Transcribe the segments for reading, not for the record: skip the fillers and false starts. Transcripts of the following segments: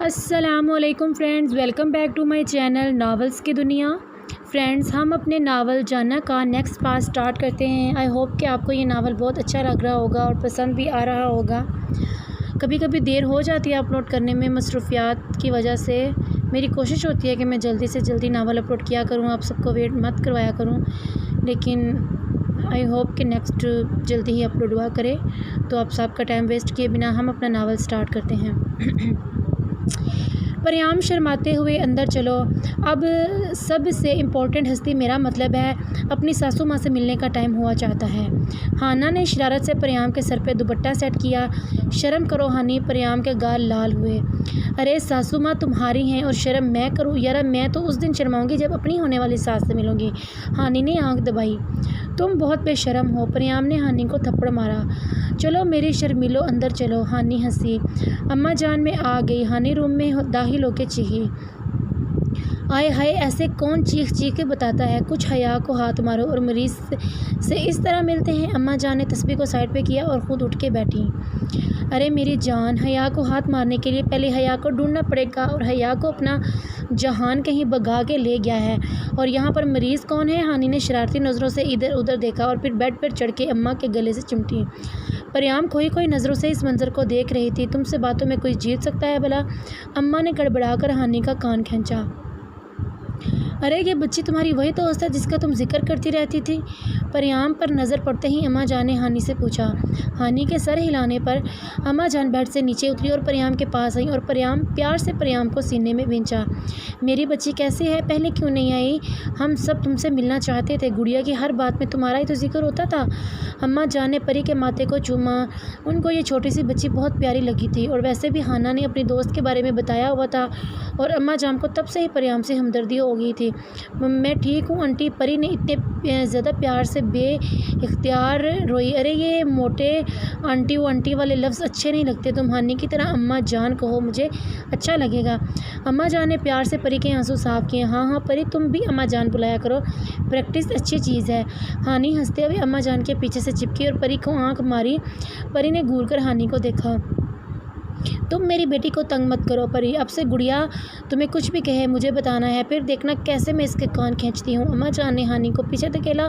السلام علیکم friends, welcome back to my channel novels کی دنیا۔ فرینڈز، ہم اپنے ناول جانا کا نیکسٹ پارٹ سٹارٹ کرتے ہیں۔ آئی ہوپ کہ آپ کو یہ ناول بہت اچھا لگ رہا ہوگا اور پسند بھی آ رہا ہوگا۔ کبھی کبھی دیر ہو جاتی ہے اپلوڈ کرنے میں مصروفیات کی وجہ سے۔ میری کوشش ہوتی ہے کہ میں جلدی سے جلدی ناول اپلوڈ کیا کروں، آپ سب کو ویٹ مت کروایا کروں، لیکن آئی ہوپ کہ نیکسٹ جلدی ہی اپلوڈ ہوا کرے۔ تو آپ سب کا ٹائم ویسٹ کیے بنا ہم اپنا ناول سٹارٹ کرتے ہیں۔ پریام شرماتے ہوئے اندر چلو، اب سب سے امپورٹنٹ ہستی میرا مطلب ہے اپنی ساسو ماں سے ملنے کا ٹائم ہوا چاہتا ہے۔ ہانا نے شرارت سے پریام کے سر پہ دوپٹہ سیٹ کیا۔ شرم کرو ہانی، پریام کے گال لال ہوئے۔ ارے ساسو ماں تمہاری ہیں اور شرم میں کروں؟ یارا میں تو اس دن شرماؤں گی جب اپنی ہونے والی ساس سے ملوں گی۔ ہانی نے آنکھ دبائی۔ تم بہت بے شرم ہو، پریام نے ہانی کو تھپڑ مارا۔ چلو میری شرمیلو اندر چلو، ہانی ہنسی۔ اماں جان میں آ گئی۔ ہانی روم میں داخل ہو کے چیخی، آئے ہائے ایسے کون چیخ چیخ کے بتاتا ہے؟ کچھ حیا کو ہاتھ مارو اور مریض سے اس طرح ملتے ہیں؟ اماں جان نے تسبیح کو سائڈ پہ کیا اور خود اٹھ کے بیٹھی۔ ارے میری جان، حیا کو ہاتھ مارنے کے لیے پہلے حیا کو ڈھونڈنا پڑے گا، اور حیا کو اپنا جہان کہیں بگا کے لے گیا ہے، اور یہاں پر مریض کون ہے؟ ہانی نے شرارتی نظروں سے ادھر ادھر دیکھا اور پھر بیڈ پر چڑھ کے اماں کے گلے سے چمٹی۔ پریام کھوئی نظروں سے اس منظر کو دیکھ رہی تھی۔ تم سے باتوں میں کوئی جیت سکتا ہے بھلا؟ اماں نے گڑبڑا کر ہانی کا کان کھینچا۔ ارے یہ بچی تمہاری وہی دوست ہے جس کا تم ذکر کرتی رہتی تھی؟ پریام پر نظر پڑتے ہی اماں جان نے ہانی سے پوچھا۔ ہانی کے سر ہلانے پر اماں جان بیڈ سے نیچے اتری اور پریام کے پاس آئی اور پیار سے پریام کو سینے میں بھینچا۔ میری بچی کیسی ہے؟ پہلے کیوں نہیں آئی؟ ہم سب تم سے ملنا چاہتے تھے، گڑیا کی ہر بات میں تمہارا ہی تو ذکر ہوتا تھا۔ اماں جان نے پری کے ماتھے کو چوما۔ ان کو یہ چھوٹی سی بچی بہت پیاری لگی تھی، اور ویسے بھی ہانا نے اپنی دوست کے بارے میں بتایا ہوا تھا، اور اماں جان کو تب سے ہی پریام سے ہمدردی ہو گئی تھی۔ میں ٹھیک ہوں آنٹی، پری نے اتنے زیادہ پیار سے بے اختیار روئی۔ ارے یہ موٹے آنٹی آنٹی والے لفظ اچھے نہیں لگتے، تم ہانی کی طرح اماں جان کہو، مجھے اچھا لگے گا۔ اماں جان نے پیار سے پری کے آنسو صاف کیے۔ ہاں پری، تم بھی اماں جان بلایا کرو، پریکٹس اچھی چیز ہے۔ ہانی ہنستے ہوئے اماں جان کے پیچھے سے چپکی اور پری کو آنکھ ماری۔ پری نے گھور کر ہانی کو دیکھا۔ تم میری بیٹی کو تنگ مت کرو پری، اب سے گڑیا تمہیں کچھ بھی کہے مجھے بتانا ہے، پھر دیکھنا کیسے میں اس کے کان کھینچتی ہوں۔ اماں جان نے ہانی کو پیچھے دھکیلا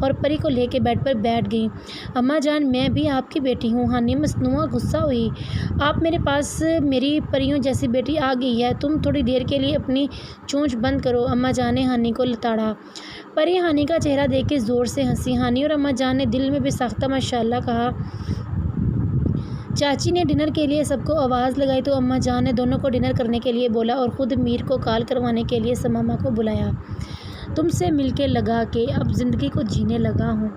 اور پری کو لے کے بیڈ پر بیٹھ گئی۔ اماں جان میں بھی آپ کی بیٹی ہوں۔ ہانی مصنوعہ غصہ ہوئی۔ آپ میرے پاس میری پریوں جیسی بیٹی آ گئی ہے، تم تھوڑی دیر کے لیے اپنی چونچ بند کرو۔ اماں جان نے ہانی کو لتاڑا۔ پری ہانی کا چہرہ دیکھ کے زور سے ہنسی۔ ہانی اور اماں جان نے دل میں بے ساختہ ماشاءاللہ کہا۔ چاچی نے ڈنر کے لیے سب کو آواز لگائی تو اماں جان نے دونوں کو ڈنر کرنے کے لیے بولا اور خود میر کو کال کروانے کے لیے سماما کو بلایا۔ تم سے مل کے لگا کہ اب زندگی کو جینے لگا ہوں۔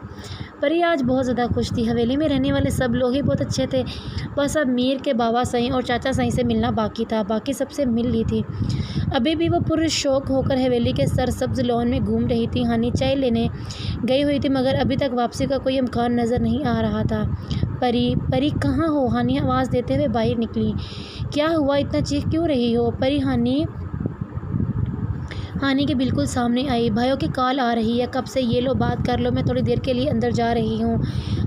پری آج بہت زیادہ خوش تھی۔ حویلی میں رہنے والے سب لوگ ہی بہت اچھے تھے، بس اب میر کے بابا سائیں اور چاچا سائیں سے ملنا باقی تھا، باقی سب سے مل لی تھی۔ ابھی بھی وہ پرشوق ہو کر حویلی کے سرسبز لان میں گھوم رہی تھی۔ ہانی چائے لینے گئی ہوئی تھی مگر ابھی تک واپسی کا کوئی امکان نظر نہیں آ رہا تھا۔ پری کہاں ہو؟ ہانی آواز دیتے ہوئے باہر نکلی۔ کیا ہوا؟ اتنا چیخ کیوں رہی ہو؟ پری ہانی کے بالکل سامنے آئی۔ بھائیوں کی کال آ رہی ہے کب سے، یہ لو بات کر لو، میں تھوڑی دیر کے لیے اندر جا رہی ہوں۔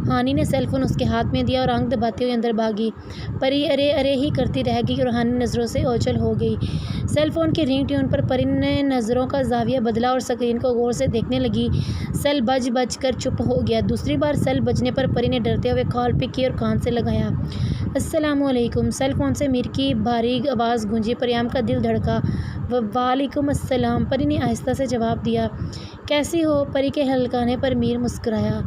ہانی نے سیل فون اس کے ہاتھ میں دیا اور آنکھ دباتے ہوئے اندر بھاگی۔ پری ارے ہی کرتی رہ گئی اور ہانی نظروں سے اوجھل ہو گئی۔ سیل فون کی رنگ ٹیون پر پری نے نظروں کا زاویہ بدلا اور اسکرین کو غور سے دیکھنے لگی۔ سیل بج کر چپ ہو گیا۔ دوسری بار سیل بجنے پر پری نے ڈرتے ہوئے کال پک کی اور کان سے لگایا۔ السلام علیکم۔ سیل فون سے میر کی باریک آواز گونجی۔ پریام کا دل دھڑکا۔ وعلیکم السلام، پری نے آہستہ سے جواب دیا۔ کیسی ہو؟ پری کے ہلکانے پر میر مسکرایا۔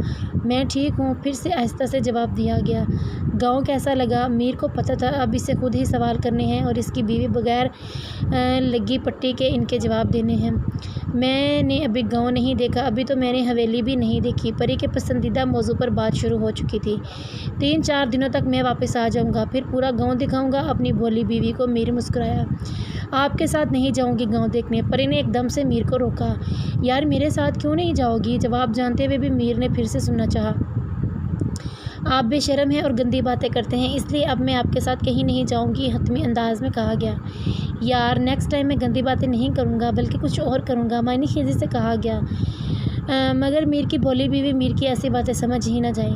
میں ٹھیک ہوں، پھر سے آہستہ سے جواب دیا گیا۔ گاؤں کیسا لگا؟ میر کو پتہ تھا اب اسے خود ہی سوال کرنے ہیں اور اس کی بیوی بغیر لگی پٹی کے ان کے جواب دینے ہیں۔ میں نے ابھی گاؤں نہیں دیکھا، ابھی تو میں نے حویلی بھی نہیں دیکھی۔ پری کے پسندیدہ موضوع پر بات شروع ہو چکی تھی۔ 3-4 دنوں تک میں واپس آ جاؤں گا، پھر پورا گاؤں دکھاؤں گا اپنی بھولی بیوی کو۔ میر مسکرایا۔ آپ کے ساتھ نہیں جاؤں گی گاؤں دیکھنے۔ پری نے ایک دم سے میر کو روکا۔ یار میرے ساتھ کیوں نہیں جاؤ گی؟ جواب جانتے ہوئے بھی میر نے پھر سے سننا چاہا۔ آپ بے شرم ہیں اور گندی باتیں کرتے ہیں، اس لیے اب میں آپ کے ساتھ کہیں نہیں جاؤں گی، حتمی انداز میں کہا گیا۔ یار نیکسٹ ٹائم میں گندی باتیں نہیں کروں گا بلکہ کچھ اور کروں گا، معنی خیزی سے کہا گیا۔ مگر میر کی بھولی بیوی میر کی ایسی باتیں سمجھ ہی نہ جائیں۔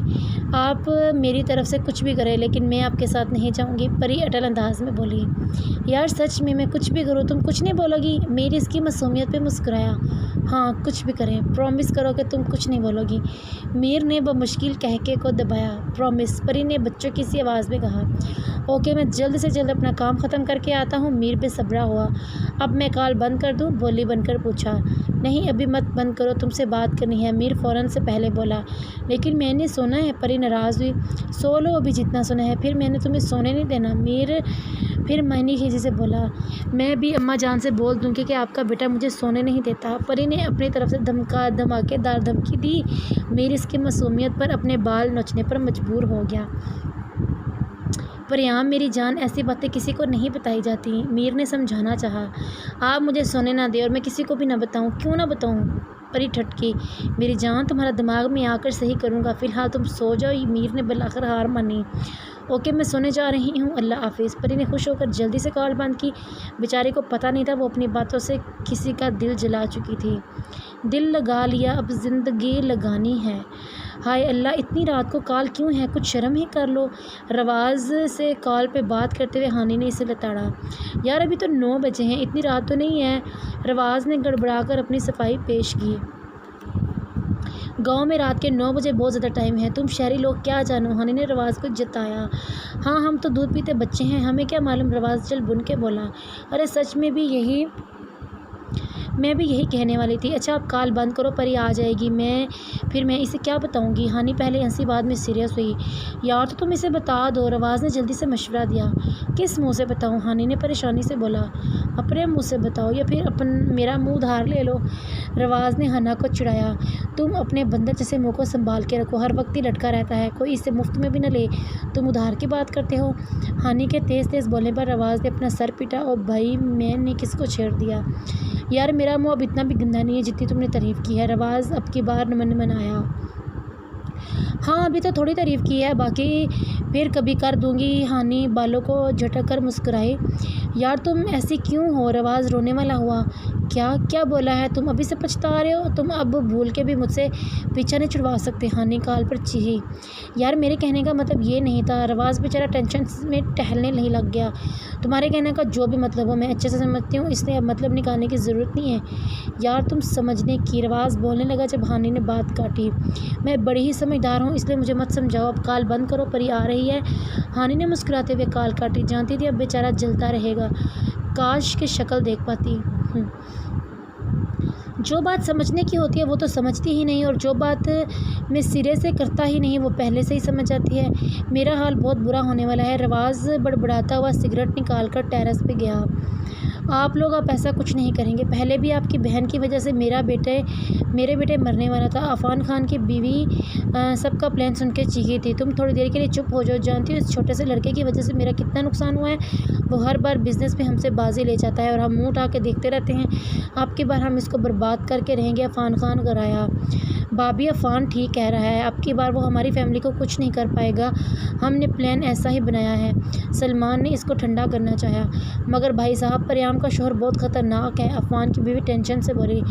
آپ میری طرف سے کچھ بھی کریں لیکن میں آپ کے ساتھ نہیں جاؤں گی، پری اٹل انداز میں بولی۔ یار سچ میں کچھ بھی کروں تم کچھ نہیں بولو گی؟ میر اس کی معصومیت پہ مسکرایا۔ ہاں کچھ بھی کریں، پرومس کرو کہ تم کچھ نہیں بولو گی۔ میر نے بمشکل کہکے کو دبایا۔ پرومس، پری نے بچوں کی سی آواز میں کہا۔ اوکے، میں جلد سے جلد اپنا کام ختم کر کے آتا ہوں۔ میر بے صبرا ہوا۔ اب میں کال بند کر دوں؟ بولی بن کر پوچھا۔ نہیں ابھی مت بند کرو، تم سے بات کرنی ہے، میر فوراً سے پہلے بولا۔ لیکن میں نے سونا ہے، پری ناراض ہوئی۔ سو لو ابھی جتنا سونا ہے، پھر میں نے تمہیں سونے نہیں دینا، میر پھر معنی خیزی سے بولا۔ میں بھی اماں جان سے بول دوں گی کہ آپ کا بیٹا مجھے سونے نہیں دیتا، پری نے اپنی طرف سے دھماکے دار دھمکی دی۔ میر اس کی معصومیت پر اپنے بال نوچنے پر مجبور ہو گیا۔ پریام میری جان، ایسی باتیں کسی کو نہیں بتائی جاتی، میر نے سمجھانا چاہا۔ آپ مجھے سونے نہ دیں اور میں کسی کو بھی نہ بتاؤں؟ کیوں نہ بتاؤں؟ پری ٹھٹکی۔ میری جان تمہارا دماغ میں آ کر صحیح کروں گا، فی الحال تم سو جاؤ۔ میر نے بالآخر ہار مانی۔ اوکے میں سونے جا رہی ہوں، اللہ حافظ۔ پری نے خوش ہو کر جلدی سے کال بند کی۔ بیچاری کو پتہ نہیں تھا وہ اپنی باتوں سے کسی کا دل جلا چکی تھی۔ دل لگا لیا، اب زندگی لگانی ہے۔ ہائے اللہ، اتنی رات کو کال کیوں ہے؟ کچھ شرم ہی کر لو۔ رواز سے کال پہ بات کرتے ہوئے ہانی نے اسے لتاڑا۔ یار ابھی تو 9 بجے ہیں، اتنی رات تو نہیں ہے۔ رواز نے گڑبڑا کر اپنی صفائی پیش کی۔ گاؤں میں رات کے 9 بجے بہت زیادہ ٹائم ہے، تم شہری لوگ کیا جانو؟ ہانی نے رواز کو جتایا۔ ہاں ہم تو دودھ پیتے بچے ہیں، ہمیں کیا معلوم؟ رواز چل بن کے بولا۔ ارے سچ میں میں بھی یہی کہنے والی تھی۔ اچھا اب کال بند کرو، پری آ جائے گی، پھر میں اسے کیا بتاؤں گی؟ ہانی پہلے ہنسی بعد میں سیریس ہوئی۔ یار تو تم اسے بتا دو، رواز نے جلدی سے مشورہ دیا۔ کس منہ سے بتاؤں؟ ہانی نے پریشانی سے بولا۔ اپنے منہ سے بتاؤ یا پھر میرا منہ ادھار لے لو، رواز نے ہنا کو چڑھایا۔ تم اپنے بندر جیسے منہ کو سنبھال کے رکھو، ہر وقت ہی لٹکا رہتا ہے، کوئی اسے مفت میں بھی نہ لے، تم ادھار کی بات کرتے ہو؟ ہانی کے تیز تیز بولنے پر رواز نے اپنا سر پیٹا۔ او بھائی میں نے کس کو چھیڑ دیا؟ یار میرا منہ اب اتنا بھی گندا نہیں ہے جتنی تم نے تعریف کی ہے، رواز اب کی بار نمن آیا۔ ہاں ابھی تو تھوڑی تعریف کی ہے، باقی پھر کبھی کر دوں گی۔ ہانی بالوں کو جھٹک کر مسکرائی۔ یار تم ایسی کیوں ہو؟ رواز رونے والا ہوا۔ کیا بولا ہے؟ تم ابھی سے پچھتا رہے ہو؟ تم اب بھول کے بھی مجھ سے پیچھا نہیں چھڑوا سکتے، ہانی کال پر چیخی۔ یار میرے کہنے کا مطلب یہ نہیں تھا، رواز بیچارہ ٹینشن میں ٹہلنے نہیں لگ گیا۔ تمہارے کہنے کا جو بھی مطلب ہو میں اچھے سے سمجھتی ہوں، اس لیے اب مطلب نکالنے کی ضرورت نہیں ہے۔ یار تم سمجھنے کی، رواز بولنے لگا جب ہانی نے بات کاٹی۔ میں بڑی ہی سمجھدار ہوں، اس لیے مجھے مت سمجھاؤ، اب کال بند کرو، پری آ رہی ہے۔ ہانی نے مسکراتے ہوئے کال کاٹی، جانتی تھی اب بیچارہ جلتا رہے گا، کاش کہ شکل دیکھ پاتی۔ جو بات سمجھنے کی ہوتی ہے وہ تو سمجھتی ہی نہیں، اور جو بات میں سرے سے کرتا ہی نہیں وہ پہلے سے ہی سمجھ جاتی ہے۔ میرا حال بہت برا ہونے والا ہے۔ رواز بڑبڑاتا ہوا سگریٹ نکال کر ٹیرس پہ گیا۔ آپ لوگ اب ایسا کچھ نہیں کریں گے، پہلے بھی آپ کی بہن کی وجہ سے میرے بیٹے مرنے والا تھا۔ عفان خان کی بیوی سب کا پلان سن کے چیخی تھی۔ تم تھوڑی دیر کے لیے چپ ہو جاؤ، جانتی ہو اس چھوٹے سے لڑکے کی وجہ سے میرا کتنا نقصان ہوا ہے؟ وہ ہر بار بزنس میں ہم سے بازی لے جاتا ہے اور ہم منہ اٹھا کے دیکھتے رہتے ہیں، اب کی بار ہم اس کو برباد کر کے رہیں گے۔ عفان خان گرایا۔ بھابھی عفان ٹھیک کہہ رہا ہے، اب کی بار وہ ہماری فیملی کو کچھ نہیں کر پائے گا، ہم نے پلان ایسا ہی بنایا ہے۔ سلمان نے اس کو ٹھنڈا کرنا چاہا۔ مگر بھائی صاحب پریام کا شوہر بہت خطرناک ہے، عفان کی بیوی ٹینشن سے بولی۔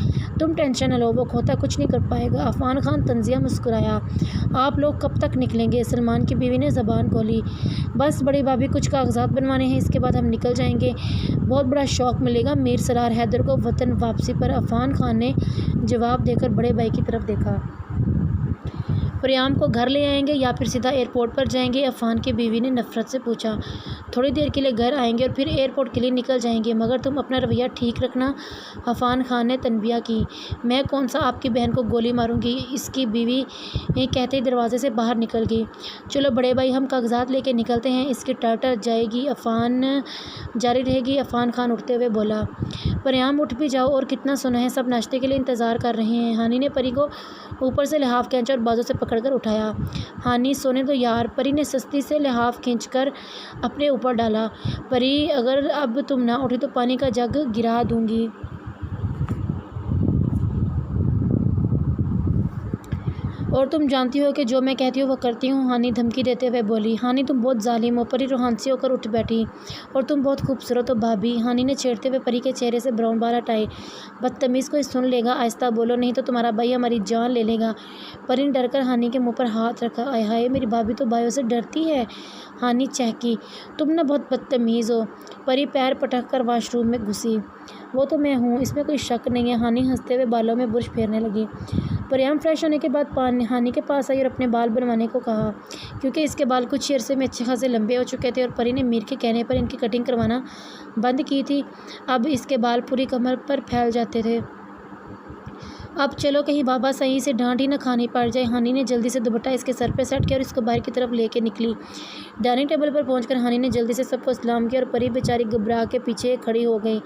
تم ٹینشن نہ لو، وہ کھوتا کچھ نہیں کر پائے گا، عفان خان طنزیہ مسکرایا۔ آپ لوگ کب تک نکلیں گے؟ سلمان کی بیوی نے زبان کھولی۔ بس بڑی بھابھی کچھ کاغذات بنوانے ہیں، اس کے بعد ہم نکل جائیں گے، بہت بڑا شوق ملے گا میر سرار حیدر کو وطن واپسی پر۔ عفان خان نے جواب دے کر بڑے بھائی کی طرف دیکھا۔ پریام کو گھر لے آئیں گے یا پھر سیدھا ایئرپورٹ پر جائیں گے؟ عفان کی بیوی نے نفرت سے پوچھا۔ تھوڑی دیر کے لیے گھر آئیں گے اور پھر ایئرپورٹ کے لیے نکل جائیں گے، مگر تم اپنا رویہ ٹھیک رکھنا، عفان خان نے تنبیہ کی۔ میں کون سا آپ کی بہن کو گولی ماروں گی؟ اس کی بیوی کہتے ہی دروازے سے باہر نکل گئی۔ چلو بڑے بھائی ہم کاغذات لے کے نکلتے ہیں، اس کی ٹرٹر جاری رہے گی، عفان خان اٹھتے ہوئے بولا۔ پریام اٹھ بھی جاؤ، اور کتنا سونا ہے، سب ناشتے کے لیے انتظار کر رہے ہیں۔ ہانی نے پری کو اوپر سے لحاف کھینچا اور بازو سے پکڑ کر اٹھایا۔ ہانی سونے دو یار، پری نے سستی سے لحاف کھینچ کر اپنے اوپر ڈالا۔ پری اگر اب تم نہ اٹھی تو پانی کا جگ گرا دوں گی۔ اور تم جانتی ہو کہ جو میں کہتی ہوں وہ کرتی ہوں، ہانی دھمکی دیتے ہوئے بولی۔ ہانی تم بہت ظالم ہو، پری روحان سی ہو کر اٹھ بیٹھی۔ اور تم بہت خوبصورت ہو بھابھی، ہانی نے چھیڑتے ہوئے پری کے چہرے سے براؤن بال ہٹائے۔ بدتمیز کوئی سن لے گا، آہستہ بولو نہیں تو تمہارا بھائی ہماری جان لے لے گا۔ پری نے ڈر کر ہانی کے منہ پر ہاتھ رکھا۔ آئے ہائے، میری بھابھی تو بھائیوں سے ڈرتی ہے، ہانی چہکی۔ تم نہ بہت بدتمیز ہو۔ پری پیر پٹک کر واش روم میں گھسی۔ وہ تو میں ہوں، اس میں کوئی شک نہیں ہے، ہانی ہنستے ہوئے بالوں میں برش پھیرنے لگی۔ پریام فریش ہونے کے بعد ہانی کے پاس آئی اور اپنے بال بنوانے کو کہا، کیونکہ اس کے بال کچھ عرصے میں اچھے خاصے لمبے ہو چکے تھے اور پری نے میر کے کہنے پر ان کی کٹنگ کروانا بند کی تھی۔ اب اس کے بال پوری کمر پر پھیل جاتے تھے۔ اب چلو کہیں بابا صحیح سے ڈانٹ ہی نہ کھانی پڑ جائے۔ ہانی نے جلدی سے دوپٹہ اس کے سر پہ سیٹ کیا اور اس کو باہر کی طرف لے کے نکلی۔ ڈائننگ ٹیبل پر پہنچ کر ہانی نے جلدی سے سب کو سلام کیا اور پری بیچاری گھبرا کے پیچھے کھڑی ہو گئی۔